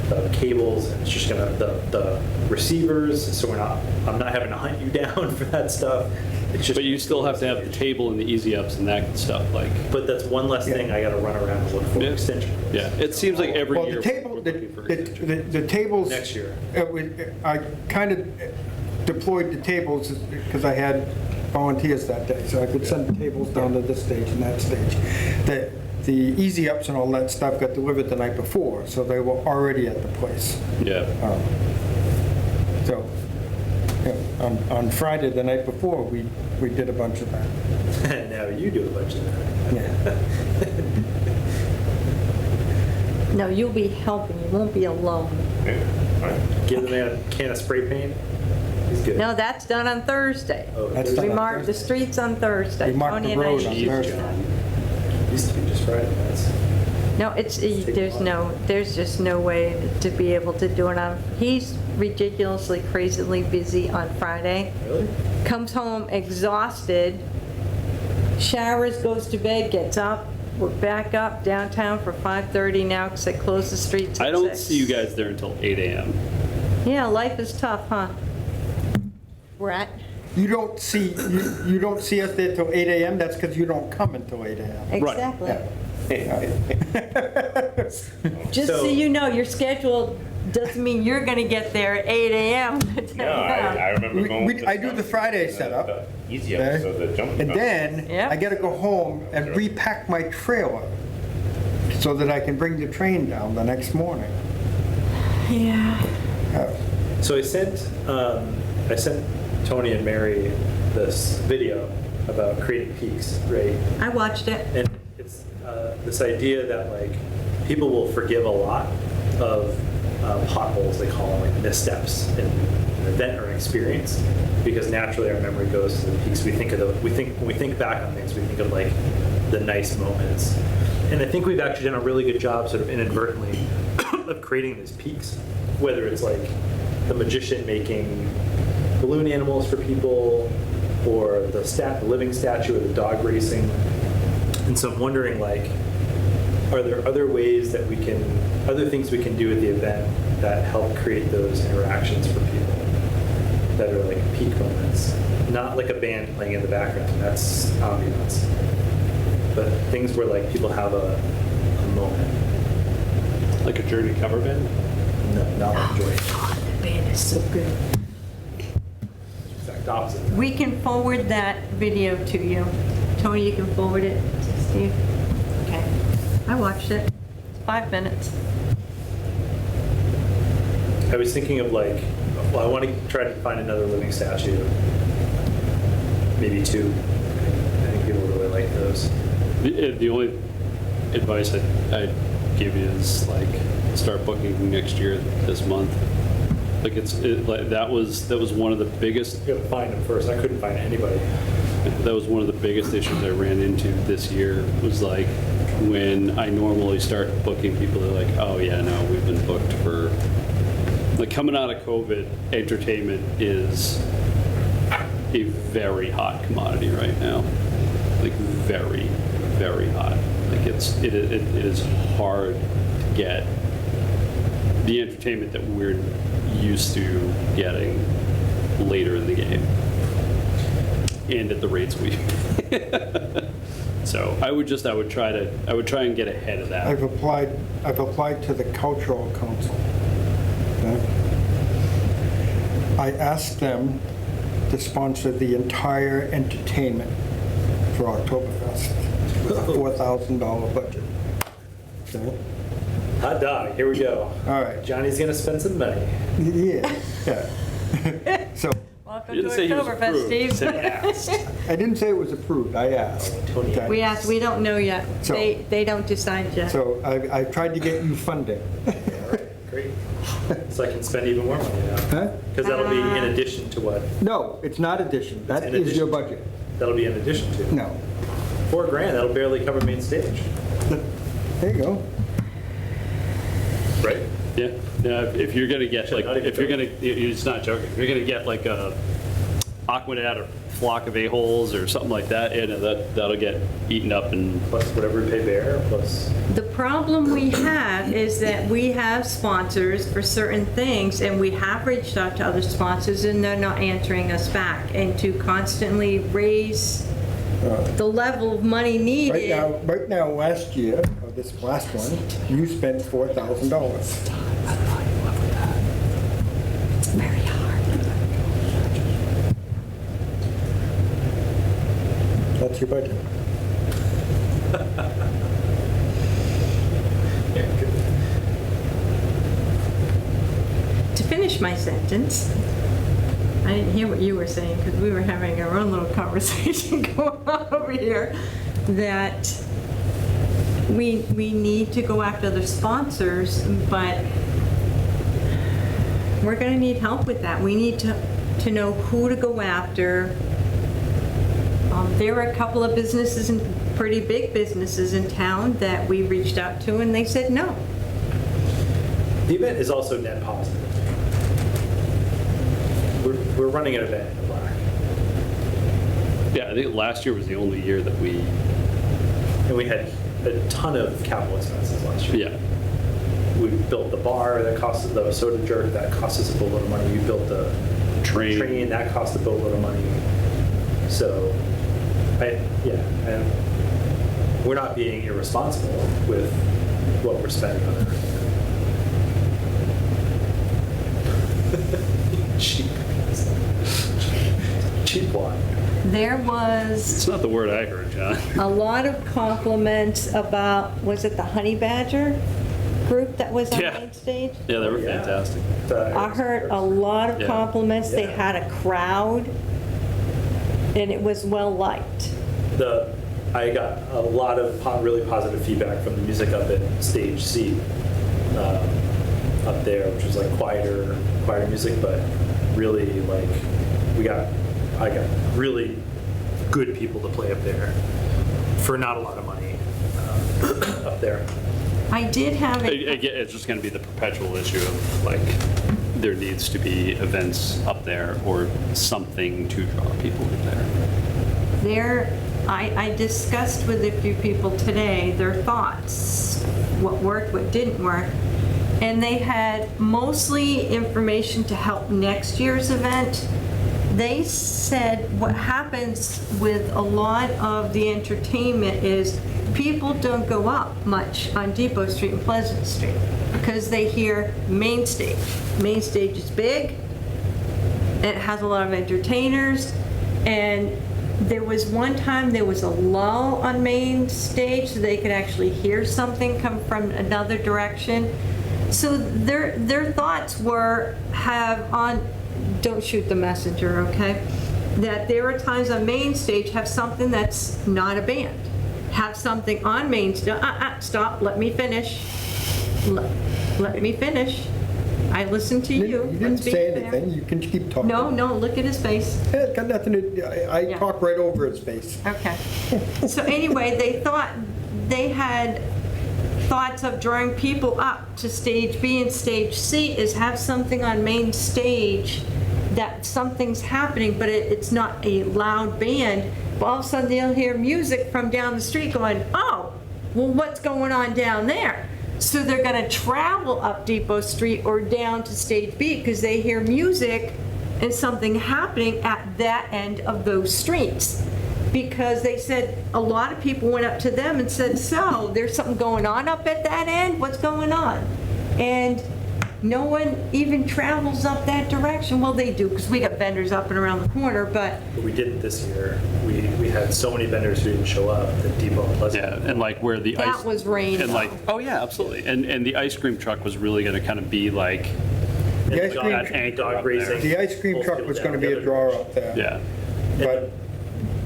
the cables. And it's just gonna the receivers. So I'm not having to hunt you down for that stuff. It's just. But you still have to have the table and the easy ups and that stuff. Like, But that's one less thing I got to run around and look for Yeah. extension cords. yeah, it seems like every Well, year the table, we're looking for the extension. tables. Next year. I kind of deployed the tables because I had volunteers that day, so I could send the tables down to this stage and that stage. The easy ups and all that stuff got delivered the night before, so they were already at the place. Yeah. So, yeah, on Friday, the night before, we did a bunch of that. And now you do a bunch of that. Yeah. No, you'll be helping, you won't be alone. Yeah, all right. Give the man a can of spray paint. He's good. No, that's done on Thursday. Oh, That's Thursday. We done. marked the streets on Thursday. We marked Tony the and I road on used Thursday. that. Used to be just Friday nights. No, there's just no way to be able to do it on, he's ridiculously, crazily busy on Friday. Really? Comes home exhausted, showers, goes to bed, gets up. We're back up downtown for 5:30 now because they close the streets at I don't 6. see you guys there until 8 a.m. Yeah, life is tough, huh? Rat. You don't see us there till 8 a.m., that's because you don't come until 8 a.m. Exactly. Just So- so you know, your schedule doesn't mean you're going to get there at 8 a.m. No, I remember going with I do the Friday setup. the Easy up, so the jump. And then Yep. I gotta go home and repack my trailer so that I can bring the train down the next morning. Yeah. So I sent Tony and Mary this video about creating peaks, right? I watched it. And it's this idea that like people will forgive a lot of potholes, they call them, like missteps in an event or an experience, because naturally our memory goes to the peaks. When we think back on things, we think of like the nice moments. And I think we've actually done a really good job sort of inadvertently of creating these peaks, whether it's like the magician making balloon animals for people, or the living statue, or the dog racing. And so I'm wondering, like, are there other ways that other things we can do at the event that help create those interactions for people that are like peak moments? Not like a band playing in the background, that's ambiance. But things where like people have a moment. Like a Journey cover band? No, not enjoying. God, the band is so good. Exact opposite. We can forward that video to you. Tony, you can forward it to Steve. Okay. I watched it. It's 5 minutes. I was thinking of like, well, I want to try to find another living statue. Maybe 2. I think people really like those. The only advice I'd give you is like start booking next year this month. Like that was one of the biggest. You gotta find them first. I couldn't find anybody. That was one of the biggest issues I ran into this year. Was like when I normally start booking people, they're like, "Oh yeah, no, we've been booked for." Like coming out of COVID, entertainment is a very hot commodity right now. Like very, very hot. Like it is hard to get the entertainment that we're used to getting later in the game and at the rates we. So I would try and get ahead of that. I've applied to the Cultural Council. Okay? I asked them to sponsor the entire entertainment for Octoberfest with a $4,000 budget. Okay? Hot dog, here we go. All right. Johnny's gonna spend some money. Yeah. So Well, welcome You to didn't say he was Octoberfest, approved. You Steve. said asked. I didn't say it was approved, I asked. Okay. We asked, we don't know yet. So- They don't decide yet. So I tried to get you funding. Great. So I can spend even more money now. Huh? Because that'll be in addition to what, No, it's not addition, that in is your addition. budget. that'll be in addition to. No, $4,000, that'll barely cover main stage, there you go. right? Yeah, yeah, if you're gonna get, like, Not even if you're gonna, it's not joking, if you're gonna get like a Aquanet or flock of a-holes or something like that, that'll get eaten up and, Plus whatever we pay Bear, plus, The problem we have is that we have sponsors for certain things, and we have reached out to other sponsors, and they're not answering us back. And to constantly raise the level of money needed. Right now, last year, or this last one, you spent $4,000. It's very hard. That's your budget. To finish my sentence, I didn't hear what you were saying because we were having our own little conversation going on over here, that we need to go after other sponsors, but we're going to need help with that. We need to know who to go after. There were a couple of businesses, and pretty big businesses in town that we reached out to, and they said no. the event is also net positive. We're running an event in the black. yeah, I think last year was the only year that we, And we had a ton of capital expenses last year. yeah, We built the bar, that cost us, the soda jerk, that cost us a boatload of money. We built the train. that cost a boatload of money. So, and we're not being irresponsible with what we're spending on everything. Cheap. Cheap wine. There was It's not the word I heard, John. a lot of compliments about, was it the Honey Badger group that was on Yeah. main stage? Yeah, they were Yeah. fantastic. I heard a lot of Yeah. compliments. They Yeah. had a crowd, and it was well-liked. I got a lot of really positive feedback from the music up at Stage C, up there, which was like quieter music, but really like I got really good people to play up there for not a lot of money up there. I did have Again, it's just gonna be the perpetual issue of, like, there needs to be events up there or something to draw people there. I discussed with a few people today their thoughts, what worked, what didn't work, and they had mostly information to help next year's event. They said what happens with a lot of the entertainment is people don't go up much on Depot Street and Pleasant Street because they hear main stage. Main stage is big, it has a lot of entertainers, and there was one time there was a lull on main stage so they could actually hear something come from another direction. So their thoughts were don't shoot the messenger, okay? That there are times on main stage have something that's not a band. Have something on main stage, stop, let me finish. Let me finish. I listened to you. You didn't Let's be say fair. anything, you can keep talking. No, look at his face. It's got nothing to, I Yeah. talk right over his face. Okay. So anyway, they had thoughts of drawing people up to stage B and stage C is have something on main stage that something's happening, but it's not a loud band. But all of a sudden they'll hear music from down the street going, oh, well, what's going on down there? So they're gonna travel up Depot Street or down to stage B because they hear music and something happening at that end of those streets. Because they said, a lot of people went up to them and said, so, there's something going on up at that end? What's going on? And no one even travels up that direction. Well, they do, because we got vendors up and around the corner, but But we didn't this year. We had so many vendors who didn't show up that Depot and Pleasant. Yeah, and like where the ice. that was rain. And like, oh yeah, absolutely. And the ice cream truck was really gonna kind of be like The ice cream- That anchor up dog there. racing. The ice cream pulls truck people was down gonna be the a other draw direction. up there. Yeah.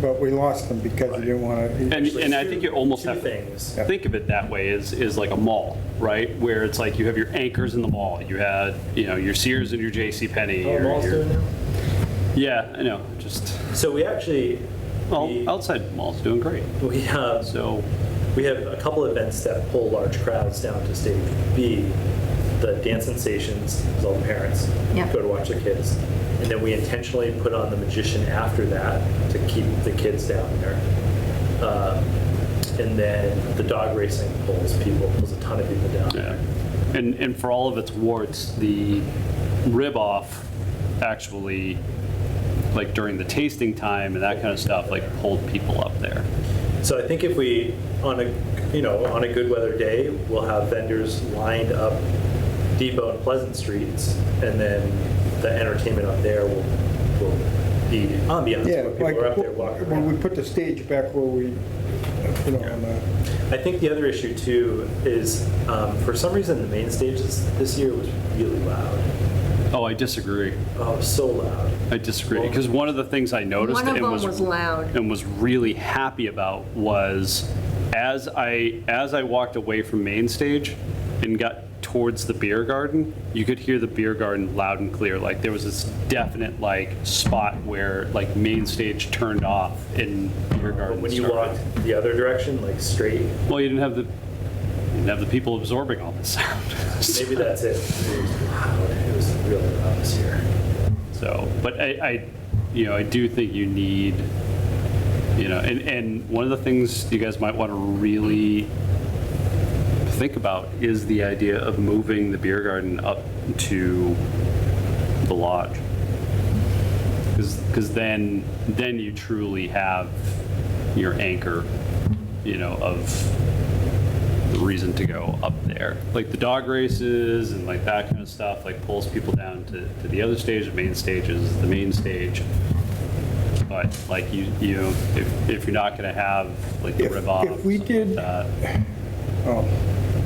But we lost them because we didn't wanna. And I think you almost Two have to things. think of it that way is like a mall, right? Where it's like you have your anchors in the mall. You had, your Sears and your JCPenney. Oh, malls doing now? Yeah, I know, just, So we actually, well, outside malls doing great. we have So, We have a couple events that pull large crowds down to stage B. The dance sensations, is all the parents Yeah. go to watch their kids. And then we intentionally put on the magician after that to keep the kids down there. And then the dog racing pulls a ton of people down yeah. there. And for all of its warts, the rib-off actually, like during the tasting time and that kind of stuff, like pulled people up there. So I think if we, on a good weather day, we'll have vendors lined up Depot and Pleasant Streets, and then the entertainment up there will be ambiance Yeah, where people like, are up there walking when we around. put the stage back where we, on the, I think the other issue too is, for some reason, the main stages this year was really loud. Oh, I disagree. Oh, it was so loud. I disagree, because one of the things I noticed One of and them was loud. and was really happy about was as I walked away from main stage and got towards the beer garden, you could hear the beer garden loud and clear. Like there was this definite like spot where like main stage turned off and beer garden But when you started. walked the other direction, like straight, Well, you didn't have the people absorbing all the sound. maybe that's it. It was loud. It was really loud this year. So, but I do think you need, and one of the things you guys might want to really think about is the idea of moving the beer garden up to the lodge. Because then you truly have your anchor, of the reason to go up there. Like the dog races and like that kind of stuff, like pulls people down to the other stage. The main stage is the main stage. But like if you're not gonna have like the If- rib off. if we something did- like that.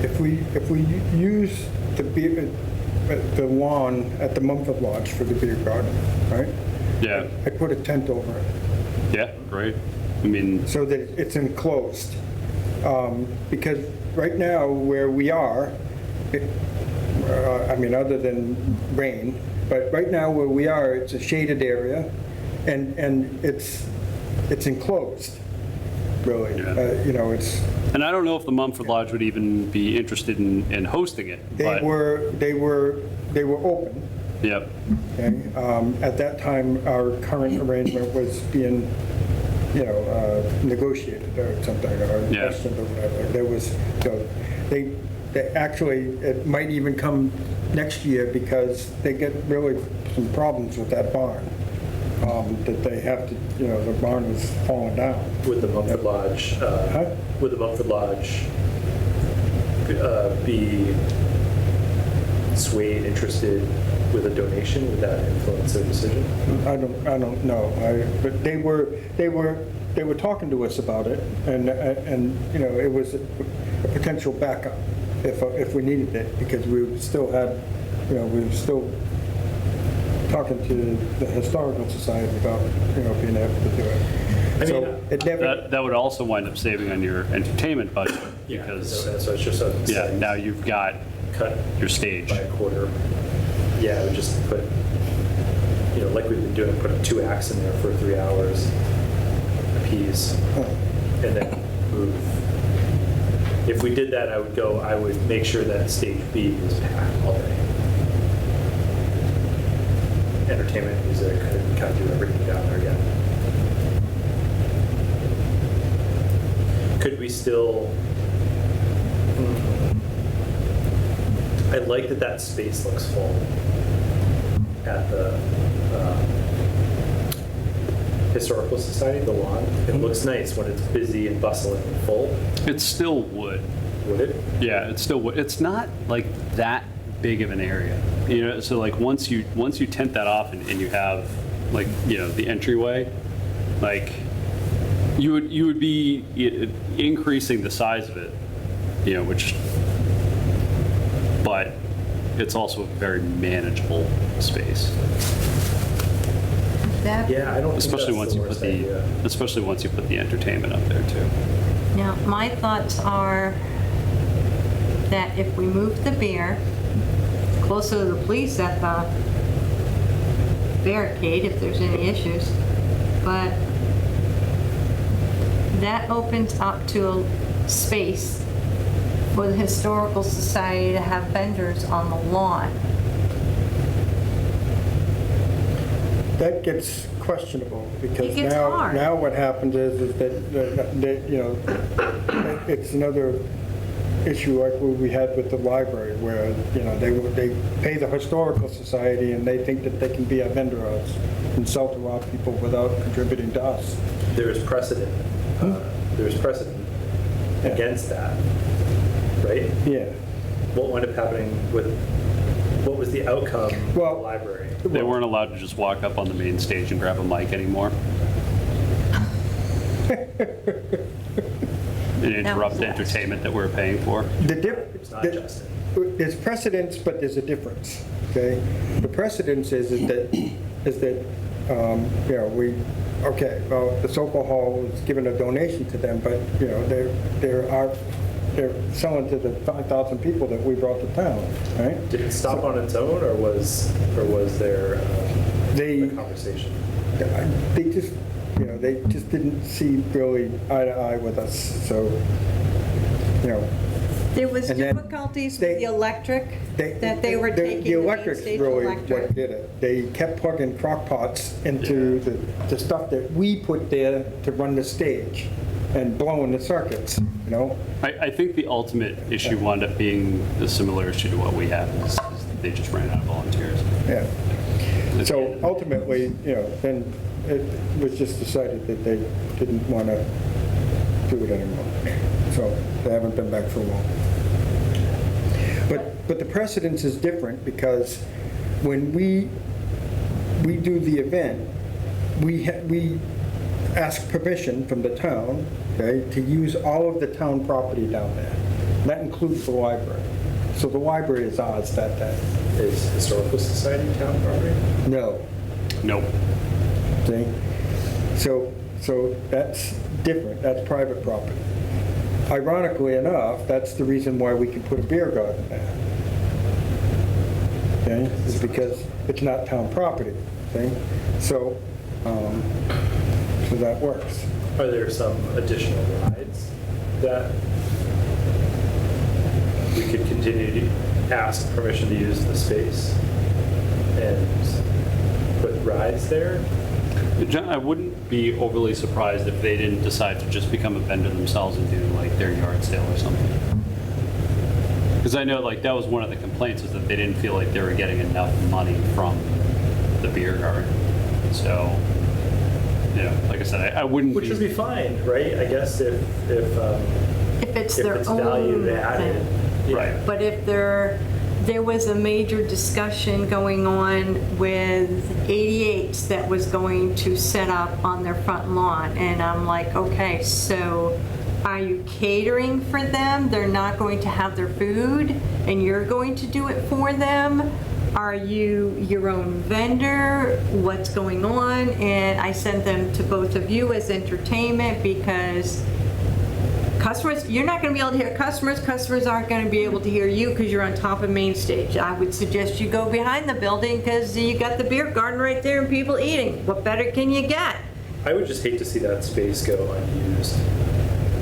if we use the beer, the lawn at the Mumford Lodge for the beer garden, right? Yeah, I put a tent over it yeah, great. I mean, so that it's enclosed. Because right now where we are, other than rain, but right now where we are, it's a shaded area and it's enclosed, really. Yeah. It's, and I don't know if the Mumford Lodge would even be interested in hosting it, they but, were open. yep, Okay, at that time, our current arrangement was being, negotiated or something, or Yeah. questioned or whatever. There was, they actually, it might even come next year because they get really some problems with that barn. That they have to, the barn is falling down. Would the Mumford Lodge, would the Mumford Lodge be swayed, interested with a donation? Would that influence their decision? I don't know. But they were talking to us about it, and it was a potential backup if we needed it, because we still had, we were still talking to the Historical Society about, being able to do it. I So mean, it never, that would also wind up saving on your entertainment budget, Yeah, because, so it's just a yeah, now you've got cut your stage. by a quarter. Yeah, I would just put, like we've been doing, put 2 acts in there for 3 hours apiece, and then move. If we did that, I would make sure that stage B was packed all day. Entertainment, music, and kind of do everything down there again. Could we still? I like that space looks full at the Historical Society, the lawn. It looks nice when it's busy and bustling and full. It still would. Would it? Yeah, it still would. It's not like that big of an area, so like once you tent that off and you have like, the entryway, like you would be increasing the size of it, but it's also a very manageable space, That- Yeah, I don't think especially that's once the you put worst the, idea. especially once you put the entertainment up there too. Now, my thoughts are that if we move the beer closer to the police at the barricade, if there's any issues, but that opens up to a space for the Historical Society to have vendors on the lawn. That gets questionable, because It gets hard. now what happened is that, you know, it's another issue like what we had with the library, where, you know, they pay the Historical Society and they think that they can be a vendor of us and sell to our people without contributing to us. There's precedent, Yeah. against that, right? Yeah. What wound up happening with, what was the outcome of the Well- library? They weren't allowed to just walk up on the main stage and grab a mic anymore. And interrupt the entertainment that we're paying for. It's not Justin. There's precedence, but there's a difference, okay? The precedence is that, you know, well, the Sokol Hall was given a donation to them, but, you know, they're selling to the 5,000 people that we brought to town, right? Did it stop on its own, or was there They- a conversation? They just, you know, they just didn't see really eye to eye with us, so, you know. There was And then difficulties they- with the electric, that they were taking The the main electric's stage really electric. what did it. They kept plugging crock pots into the stuff that we put there to run the stage and blowing the circuits, you know? I think the ultimate issue wound up being a similar issue to what we had, is they just ran out of volunteers. Yeah. So ultimately, you know, then it was just decided that they didn't want to do it anymore. So they haven't been back for a while. But the precedence is different, because when we do the event, we ask permission from the town, okay, to use all of the town property down there. That includes the library. So the library is ours that day. Is Historical Society town property? No. Nope. See? So that's different, that's private property. Ironically enough, that's the reason why we can put a beer garden there. Okay, is because it's not town property, see? So that works. Are there some additional rides that we could continue to ask permission to use the space and put rides there? John, I wouldn't be overly surprised if they didn't decide to just become a vendor themselves and do like their yard sale or something. Because I know like that was one of the complaints, is that they didn't feel like they were getting enough money from the beer garden. So, you know, like I said, I wouldn't Which would be fine, right? I guess if If it's if their it's own value added. thing. Yeah. Right. But if there was a major discussion going on with 88s that was going to set up on their front lawn, and I'm like, okay, so are you catering for them? They're not going to have their food, and you're going to do it for them? Are you your own vendor? What's going on? And I sent them to both of you as entertainment, because customers, you're not going to be able to hear customers. Customers aren't going to be able to hear you because you're on top of main stage. I would suggest you go behind the building, because you got the beer garden right there and people eating. What better can you get? I would just hate to see that space go unused.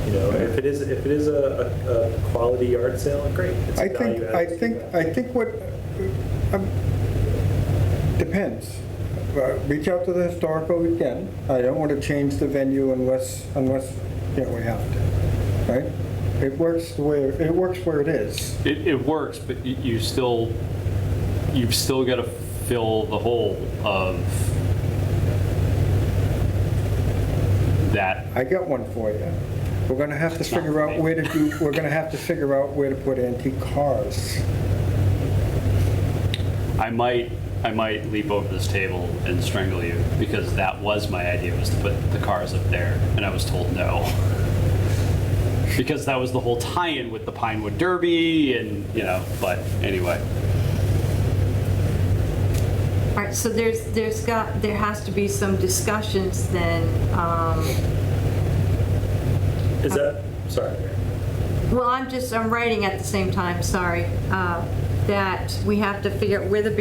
You know, if it is a quality yard sale, great. It's a value added to that. I think what, depends. Reach out to the historical again. I don't want to change the venue unless, you know, we have to, right? It works where it is. It works, but you've still got to fill the hole of that. I got one for you. We're gonna have to That's not figure out me. we're gonna have to figure out where to put antique cars. I might leap over this table and strangle you, because that was my idea, was to put the cars up there, and I was told no. Because that was the whole tie-in with the Pinewood Derby, and, you know, but anyway. All right, so there has to be some discussions then. Is that, sorry. Well, I'm writing at the same time, sorry, that we have to figure out where the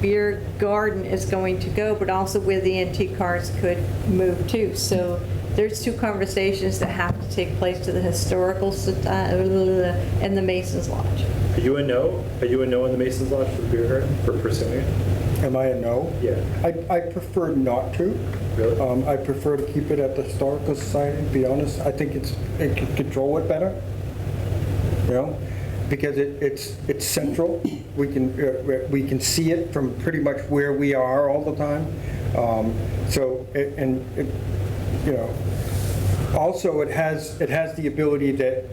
beer garden is going to go, but also where the antique cars could move to. So there's two conversations that have to take place to the historical and the Masons Lodge. Are you a no? Are you a no in the Masons Lodge for the beer garden, for pursuing it? Am I a no? Yeah. I prefer not to. Really? I prefer to keep it at the Historical Society, to be honest. I think it can control it better, you know, because it's central. We can see it from pretty much where we are all the time. You know, also it has the ability that,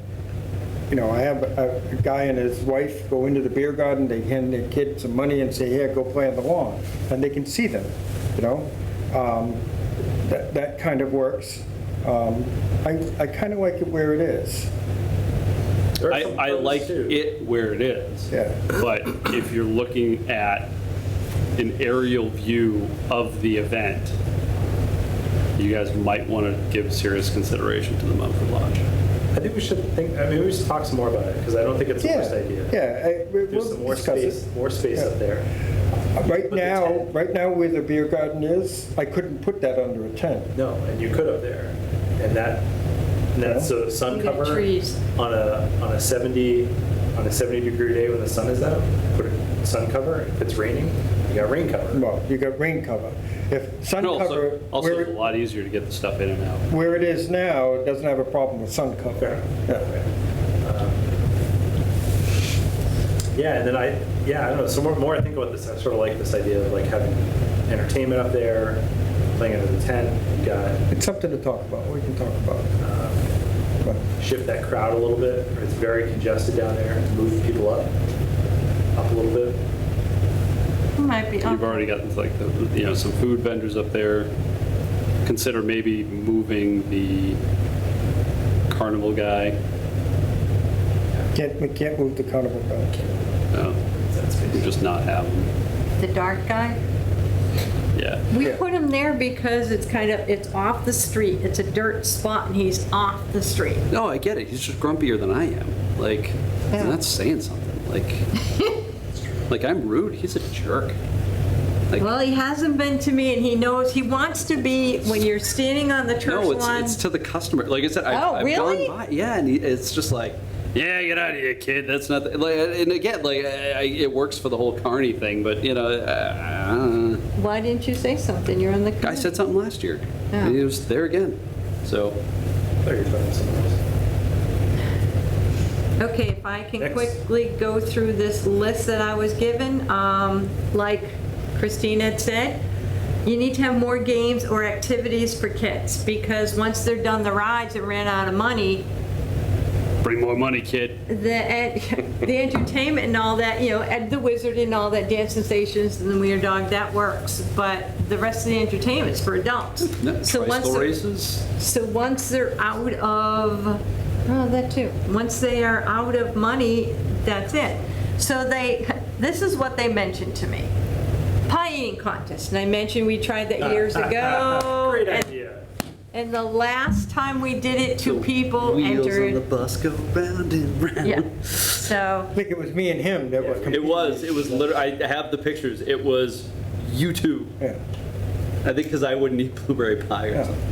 you know, I have a guy and his wife go into the beer garden, they hand their kid some money and say, here, go play on the lawn, and they can see them, you know? That kind of works. I kind of like it where it is. There are some I pros, like too. it where it is. Yeah. But if you're looking at an aerial view of the event, you guys might want to give serious consideration to the Mumford Lodge. I think we should we should talk some more about it, because I don't think it's the worst idea. Yeah. There's We'll some more discuss space, it. more space Yeah. up there. Right But the now, tent- where the beer garden is, I couldn't put that under a tent. No, and you could up there, and that's a sun You get cover trees. on a 70 degree day when the sun is out. Put a sun cover. If it's raining, you got rain cover. No, you got rain cover. If sun And cover, also where it's a lot easier to get the stuff in and out. where it is now, it doesn't have a problem with sun cover. Fair. Yeah. Yeah, and then I don't know. So more I think about this, I sort of like this idea of like having entertainment up there, playing under the tent. You got It's something to talk about. We can talk about. But shift that crowd a little bit. It's very congested down there. Move people up a little bit. Might be. You've already got like some food vendors up there. Consider maybe moving the carnival guy. we can't move the carnival back. No, That space. just not have them. The dark guy? Yeah. We Yeah. put him there because it's off the street. It's a dirt spot and he's off the street. No, I get it. He's just grumpier than I am. Like, Yeah. he's not saying something. Like I'm rude. He's a jerk. Like, Well, he hasn't been to me and he knows he wants to be when you're standing on the church no, lawn. it's to the customer. Like I said, I've really? gone by. Yeah, and it's just like, yeah, get out of here, kid. That's not. Like, and again, like it works for the whole carny thing, but Why didn't you say something? You're on the I committee. said something last year. Yeah. And he was there again. So. I thought you were talking about something else. Okay, if I can Next. quickly go through this list that I was given, like Christine had said, you need to have more games or activities for kids, because once they're done the rides and ran out of money, Bring more money, kid. the entertainment and all that, Ed the Wizard and all that, dancing stations and the Wiener Dog, that works, but the rest of the entertainment's for adults. No, tricycle races. So once they're out of, that too, once they are out of money, that's it. So this is what they mentioned to me. Pie eating contest, and I mentioned we tried that years ago. Great and- idea. And the last time we did it, 2 people Wheels on the entered. bus go round and round. Yeah, so, I think it was me and him that were It competing. was literally, I have the pictures. It was you two. Yeah. I think because I wouldn't eat blueberry pie or Yeah. something.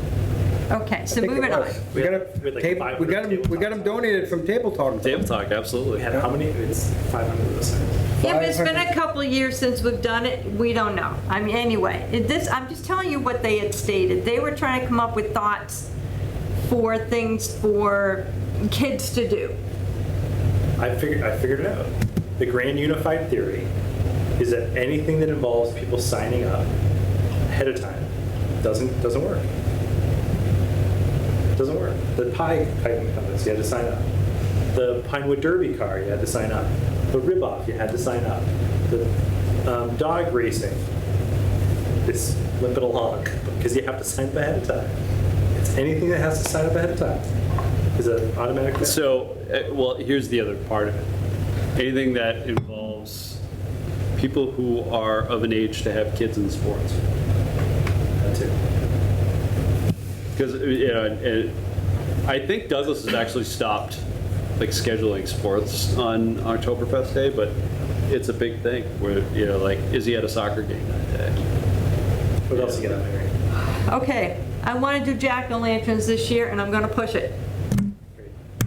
okay, so I think it moving on. was. We got We had like him. 500 We got him donated from Table Talk. Table talk, absolutely. We had how many? It's 500 of those things. Yeah, but it's been 500. a couple of years since we've done it. We don't know. I mean, anyway, I'm just telling you what they had stated. They were trying to come up with thoughts for things for kids to do. I figured it out. The grand unified theory is that anything that involves people signing up ahead of time doesn't work. Doesn't work. The pie piping contest, you had to sign up. The Pinewood Derby car, you had to sign up. The rib-off, you had to sign up. The dog racing, it's limp it along because you have to sign up ahead of time. It's anything that has to sign up ahead of time is an automatic. So, well, here's the other part of it. Anything that involves people who are of an age to have kids in sports. That too. Because, I think Douglas has actually stopped like scheduling sports on Oktoberfest Day, but it's a big thing where, like, is he at a soccer game that day? What else you got, Mary? Okay, I want to do jack-o'-lanterns this year, and I'm going to push it.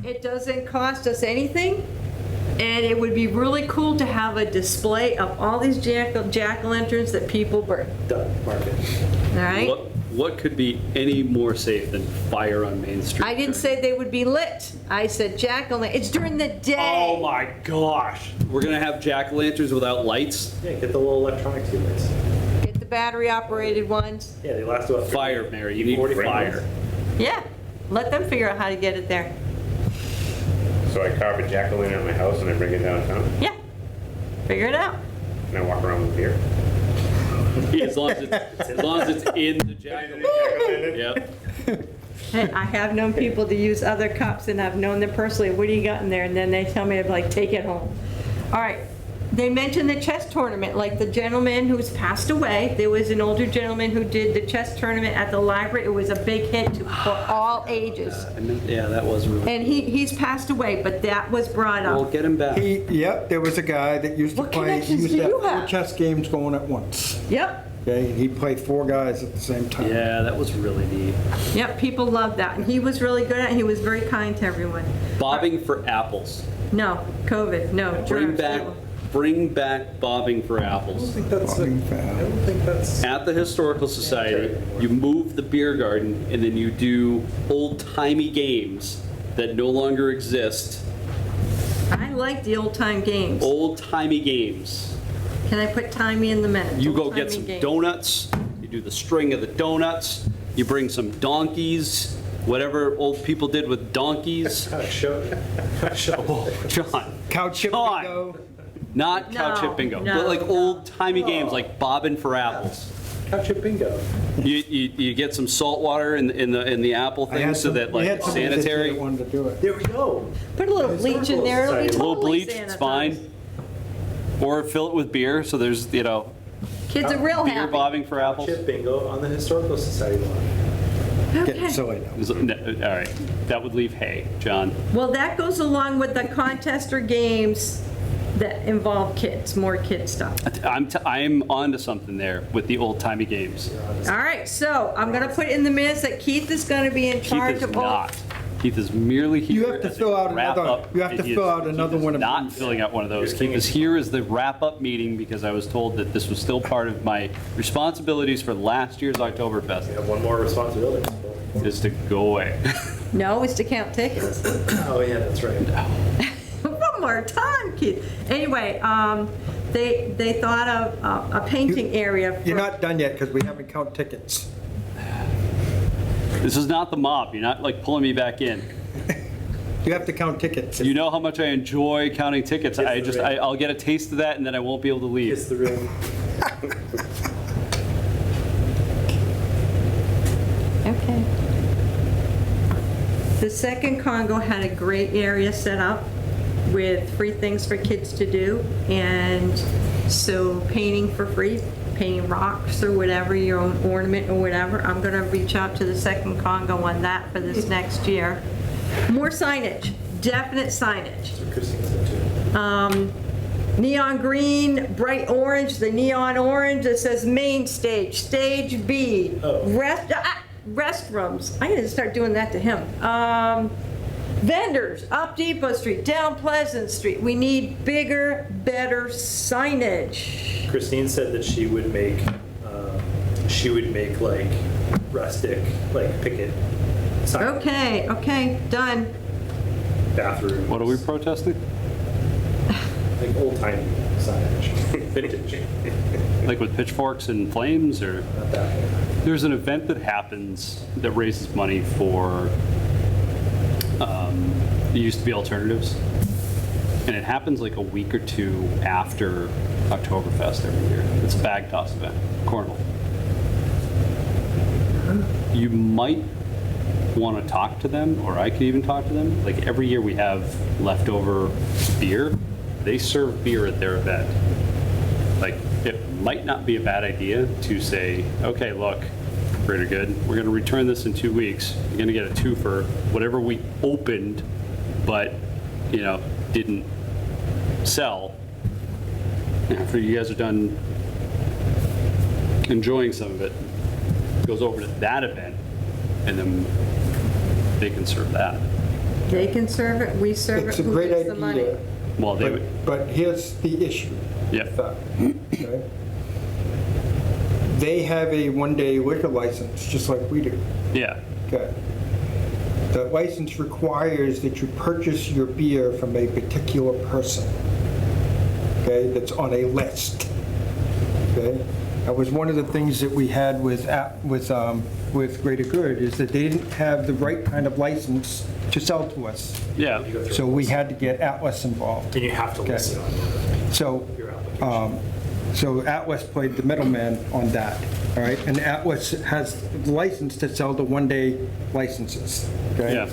It doesn't cost us anything, and it would be really cool to have a display of all these jack-o'-lanterns that people burn. Done, mark it. All right? What could be any more safe than fire on Main Street? I didn't say they would be lit. I said jack-o'-lantern. It's during the day. Oh my gosh. We're going to have jack-o'-lanterns without lights? Yeah, get the little electronic tubes. Get the battery-operated ones. Yeah, they last about Fire, Mary. You need 40 fire. Yeah, let them figure out how to get it there. So I carve a jack-o'-lantern at my house and I bring it downtown, Yeah, figure it out. and I walk around with beer. Yeah, as long as it's in the jack-o'-lantern. Yep. Hey, I have known people to use other cups, and I've known them personally, what do you got in there? And then they tell me, I'm like, take it home. All right, they mentioned the chess tournament, like the gentleman who's passed away. There was an older gentleman who did the chess tournament at the library. It was a big hit for all ages. Yeah, that was really. And he's passed away, but that was brought We'll up. get him back. Yep, there was a guy that used to What play, he connections used do to have you 4 have? chess games going at once. Yep, Okay, and he played 4 guys at the same time. Yeah, that was really neat. yep, people loved that. And he was really good at it. He was very kind to everyone. Bobbing for apples. No, COVID, no. germs. Bring back bobbing for apples. I don't think that's. At the Historical Society, you move the beer garden and then you do old-timey games that no longer exist. I like the old-time games. Old-timey games. Can I put timey in the minutes? You go get Old-timey some games. donuts, you do the string of the donuts, you bring some donkeys, whatever old people did with donkeys. Kind of show. John, Couch chip John. bingo. Not cow No, chip bingo, no, but like no. old-timey games like bobbing for apples. Couch chip bingo. You get some salt water in the apple I thing had so some- that we like had somebody that sanitary. wanted to do it. There we go. Put a little bleach in there, it'll be A A little totally bleach, it's sanitized. fine. Or fill it with beer, so there's, Kids are real beer happy. bobbing for apples. Chip bingo on the Historical Society lawn. Getting Okay. silly now. All right, that would leave hay, John. Well, that goes along with the contest or games that involve kids, more kid stuff. I'm onto something there with the old-timey games. All right, so I'm gonna put in the minutes that Keith is gonna be in Keith charge is of all. not. Keith is merely here. You have to as a fill out another- wrap-up. you have to He fill out Keith another is one of Not these. filling out one of those. Keith is here as the wrap-up meeting because I was told that this was still part of my responsibilities for last year's We Oktoberfest, have one more responsibility. is to go away. No, it's to count tickets. Oh, yeah, that's right. One more time, Keith. Anyway, they thought of a painting area. for- You're not done yet because we haven't count tickets. This is not the mob. You're not like pulling me back in. You have to count tickets. You know how much I enjoy counting tickets. I'll get a taste of that and then I won't be able to leave. Kiss the ring. Okay. The second Congo had a great area set up with free things for kids to do. And so painting for free, painting rocks or whatever, your own ornament or whatever. I'm gonna reach out to the second Congo on that for this next year. More signage, definite signage. Christine said too. Neon green, bright orange, the neon orange that says main stage, stage B, Oh. restrooms. I'm gonna start doing that to him. Vendors, up Depot Street, down Pleasant Street. We need bigger, better signage. Christine said that she would make like rustic, like picket sign Okay, done. bathrooms. What are we protesting? Like old timey signage, vintage. Like with pitchforks and flames, or? Not that way. There's an event that happens that raises money for, it used to be alternatives, and it happens like a week or two after Oktoberfest every year. It's a bag toss event, Cornwall. You might want to talk to them, or I could even talk to them. Like every year we have leftover beer. They serve beer at their event. like, it might not be a bad idea to say, okay, look, Greater Good, we're going to return this in 2 weeks. You're going to get a two for whatever we opened, but, didn't sell. After you guys are done enjoying some of it, goes over to that event, and then they can serve that. They can serve it, we serve it, It's a who great gets the money? idea, Well, they would, but here's the issue. Yeah. with that, okay? They have a one-day liquor license, just like we do. yeah, Okay. The license requires that you purchase your beer from a particular person, okay, that's on a list, okay? That was one of the things that we had with Greater Good, is that they didn't have the right kind of license to sell to us. yeah. You go through So a we list. had to get Atlas involved. And you have to list it on So, your application. so Atlas played the middleman on that, all right? And Atlas has the license to sell the one-day licenses, okay? Yeah.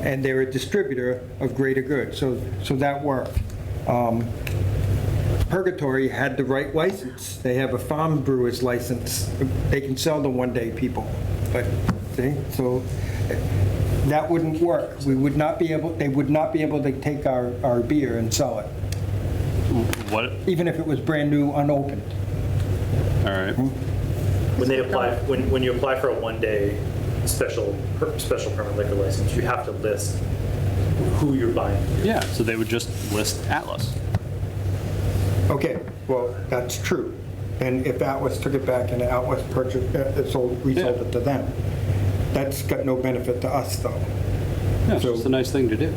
And they're a distributor of Greater Good, so that worked. Purgatory had the right license. They have a farm brewer's license. They can sell to one-day people, but, see, so that wouldn't work. We would not be able, they would not be able to take our beer and sell it, What, even if it was brand new, unopened. all right. When they apply, when you apply for a one-day special permit liquor license, you have to list who you're buying. Yeah, so they would just list Atlas. Okay, well, that's true. And if Atlas took it back and Atlas purchased, resold it to them, that's got no benefit to us, though. Yeah, it's So- just a nice thing to do.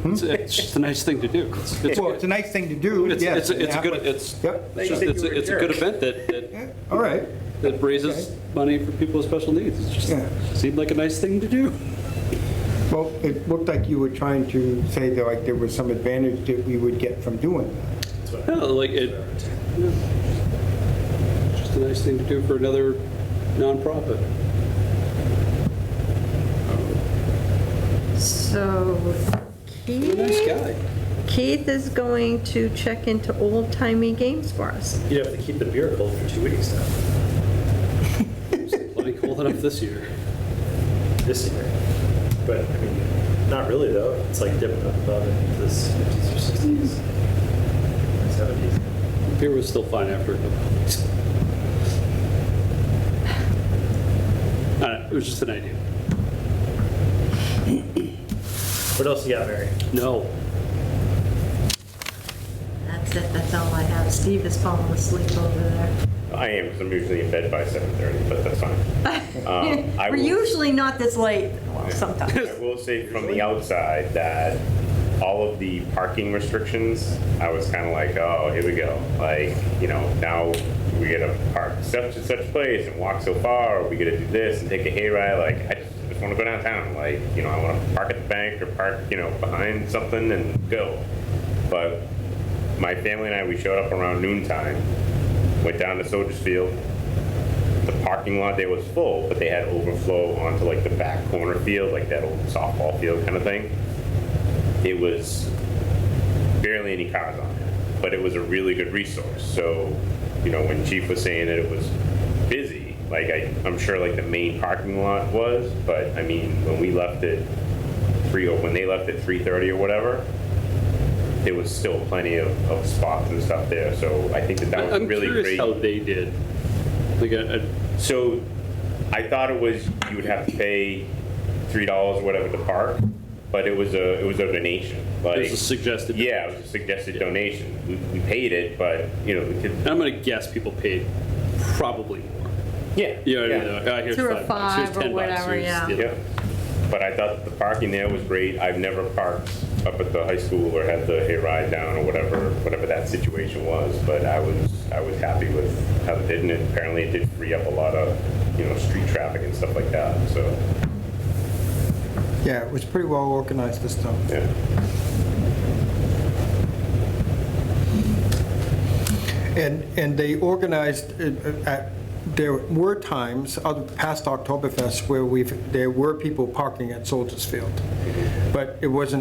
It's just a nice thing to do. Well, it's a nice thing to do, yes. It's a good, Yep, it's a good event that all right. that raises money for people with special needs. It just Yeah. seemed like a nice thing to do. Well, it looked like you were trying to say that like there was some advantage that we would get from doing that. No, like it, just a nice thing to do for another nonprofit. So You're a nice Keith, guy. Keith is going to check into old-timey games for us. You'd have to keep the beer cold for 2 weeks now, Plenty cold enough this year. this year. But, I mean, not really though. It's like dipping up above into the 50s or 60s, 70s. Beer was still fine after a couple of weeks. I don't know, it was just an idea. What else you got, Mary? No. That's it, that's all I have. Steve is falling asleep over there. I am, because I'm usually in bed by 7:30, but that's fine. I We're will- usually not this late, well, sometimes. I will say from the outside that all of the parking restrictions, I was kind of like, oh, here we go. Like, now we gotta park such and such place and walk so far, or we gotta do this and take a hayride. Like, I just want to go downtown. Like, I want to park at the bank or park, behind something and go. But my family and I, we showed up around noontime, went down to Soldiers Field. The parking lot there was full, but they had overflow onto like the back corner field, like that old softball field kind of thing. It was barely any cars on it, but it was a really good resource. So, when Chief was saying that it was busy, like I'm sure like the main parking lot was, but I mean, when we left at when they left at 3:30 or whatever, there was still plenty of spots and stuff there. So I think that was I'm really curious great. how they did. Like So I thought it was you would have to pay $3 or whatever to park, but it was a donation. Like, it was a suggested. yeah, it was a suggested donation. We paid it, but we could. I'm gonna guess people paid probably more. Yeah. You know what I mean? yeah. Like, here's Two or $5, five here's or $10, whatever, here's, yeah. Yeah. But I thought the parking there was great. I've never parked up at the high school or had the hayride down or whatever that situation was. But I was happy with how they did, and apparently it did free up a lot of street traffic and stuff like that. So Yeah, it was pretty well organized this time. yeah. And they organized, there were times, past Octoberfest, where there were people parking at Soldiers Field, but there was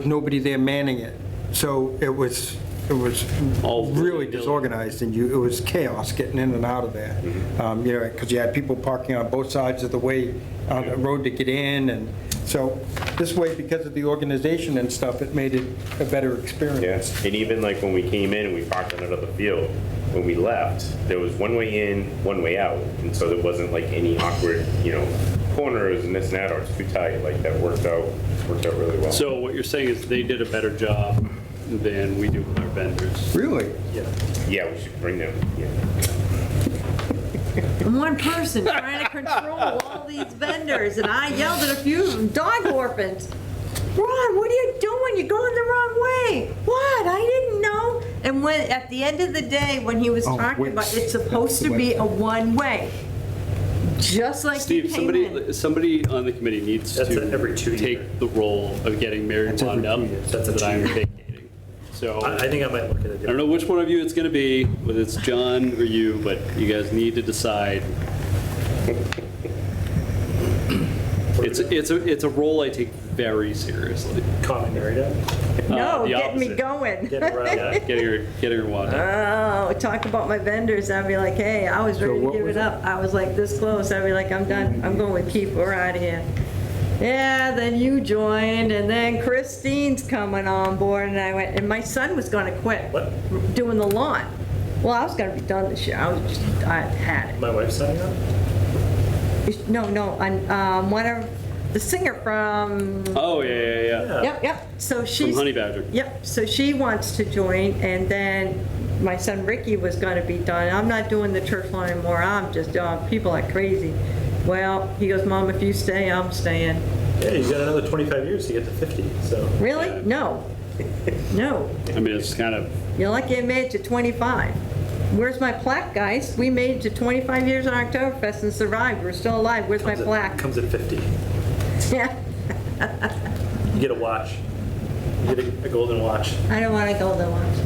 nobody there manning it. So it was All really willy-nilly. disorganized, and it was chaos getting in and out of there. You know, because you had people parking on both sides of the way, on the road to get in, and so this way, because of the organization and stuff, it made it a better experience. Yes, and even like when we came in and we parked on another field, when we left, there was one way in, one way out, and so there wasn't like any awkward, you know, corners and this and that, or it's too tight, like that worked out really well. So what you're saying is they did a better job than we do with our vendors. Really? Yeah, we should bring them, yeah. One person trying to control all these vendors, and I yelled at a few of them, dog orphans. Ron, what are you doing? You're going the wrong way. What? I didn't know. And when, at the end of the day, when he was talking wait. about, it's supposed to be a one-way, just like he Steve, came in. somebody on the committee needs That's to every 2 years. take the role of getting Mary That's every wound up 2 years. That's a that I'm 2 year. vacating. So I think I might look at it. I don't know which one of you it's going to be, whether it's John or you, but you guys need to decide. It's a role I take very seriously. Calming Mary down. No, the getting me opposite. going. Get it right. Yeah, getting her wound up. Oh, talk about my vendors, I'd be like, hey, I was ready to what give was it up. I was like this close, I'd be like, I'm done, I'm going with Keith, we're out of here. Yeah, then you joined, and then Christine's coming on board, and I went, and my son was gonna quit What? doing the lawn. Well, I was gonna be done this year, I had it. My wife's signing up? No, whatever, the singer from, Oh, yeah. yep, so she's. From Honey Badger. Yep, so she wants to join, and then my son Ricky was gonna be done. I'm not doing the church lawn anymore, I'm just, people are crazy. Well, he goes, Mom, if you stay, I'm staying. Yeah, you got another 25 years to get to 50, so. Really? No. No. I mean, it's kind of, You're lucky I made it to 25. Where's my plaque, guys? We made it to 25 years on Octoberfest and survived. We're still alive. Where's my plaque? Comes at 50. Yeah, You get a watch. You get a golden watch. I don't want a golden watch.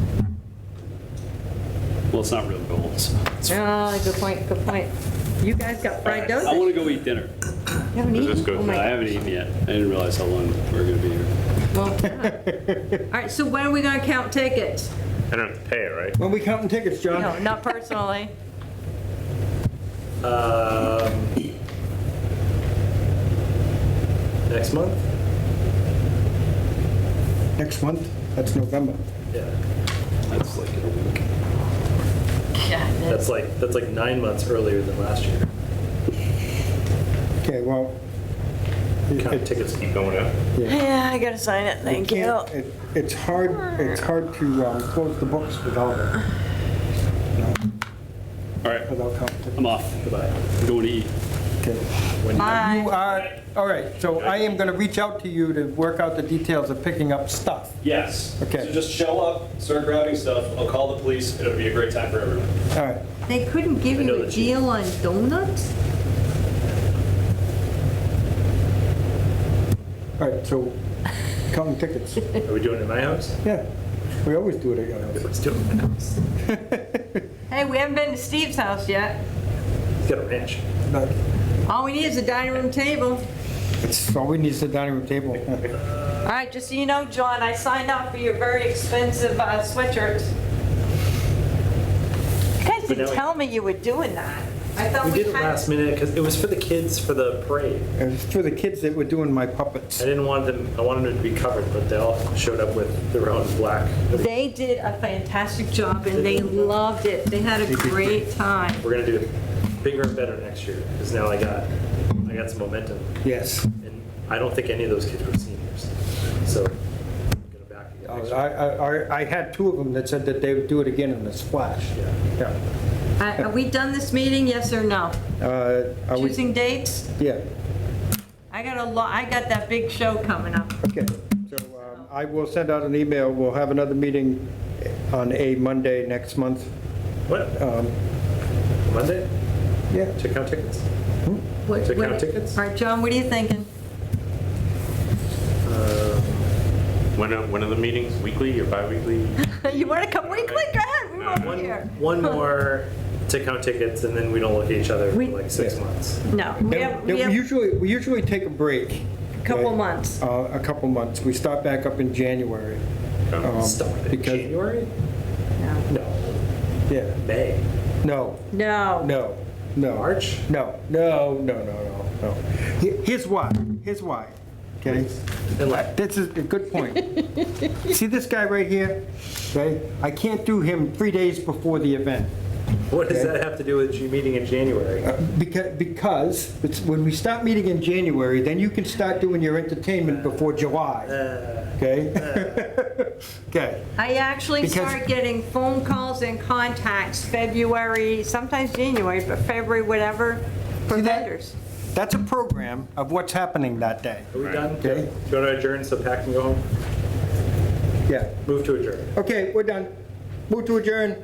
well, it's not real gold. So Oh, good point. You guys got fried donuts? I want to go eat dinner. You haven't Is this eaten? good? Oh my I haven't eaten yet. I didn't realize how long we're going to be here. Well, all right, so when are we gonna count tickets? I don't have to pay it, right? When we counting tickets, John? No, not personally. Next month? Next month? That's November. Yeah. That's like in a week. That's like 9 months earlier than last year. Okay, well, Count tickets. Keep going up. Yeah, I gotta sign it, thank you. it's hard to close the books without it. All right, Without counting I'm tickets. off. Goodbye. I'm going to eat. Okay. Bye. You are, all right, so I am gonna reach out to you to work out the details of picking up stuff. Yes. Okay. So just show up, start grabbing stuff. I'll call the police. It'll be a great time for everyone. All right, They couldn't give I know you a the chief. deal on donuts? all right, so counting tickets. Are we doing it in my house? Yeah, we always do it at your house. Let's do it in my house. Hey, we haven't been to Steve's house yet. He's got a ranch. Not- All we need is a dining room table. It's all we need is the dining room table. All right, just so you know, John, I signed up for your very expensive sweatshirts. You guys But didn't now we- tell me you were doing that. I thought We we did it had. last minute because it was for the kids for the parade. It was for the kids that were doing my I puppets. didn't want them, I wanted them to be covered, but they all showed up with their own black. They did a fantastic job and they loved it. They had a great time. We're gonna do it bigger and better next year because now I got some momentum. Yes. And I don't think any of those kids were seniors. So I'm gonna back again next year. I had two of them that said that they would do it again in a splash. Yeah. Yeah. Are we done this meeting, yes or no? Are we- Choosing dates? Yeah, I got that big show coming up. okay. So I will send out an email. We'll have another meeting on a Monday next month. What? Monday? Yeah, Check out tickets? What- To count what- tickets? All right, John, what are you thinking? When are the meetings? Weekly or bi-weekly? You want to come weekly? Go ahead, we want One, you here. one more to count tickets and then we don't look at each other for We- like 6 months. No, we have we usually take a break. a couple okay? months. A couple months. We start back up in January. Okay. Um, Start in because- January? Yeah, May. no, No. no, no. March? No. Here's why, okay? And like, This is a good point. See this guy right here, okay? I can't do him 3 days before the event. what does that have to do with you meeting in January? Because it's, when we start meeting in January, then you can start doing your entertainment before July, okay? Okay, I actually Because- start getting phone calls and contacts February, sometimes January, but February, whatever, for See that? vendors. that's a program of what's happening that day, Are we done? okay? Do you want to adjourn so Pat can go home? Yeah, Move to adjourn. okay, we're done. Move to adjourn.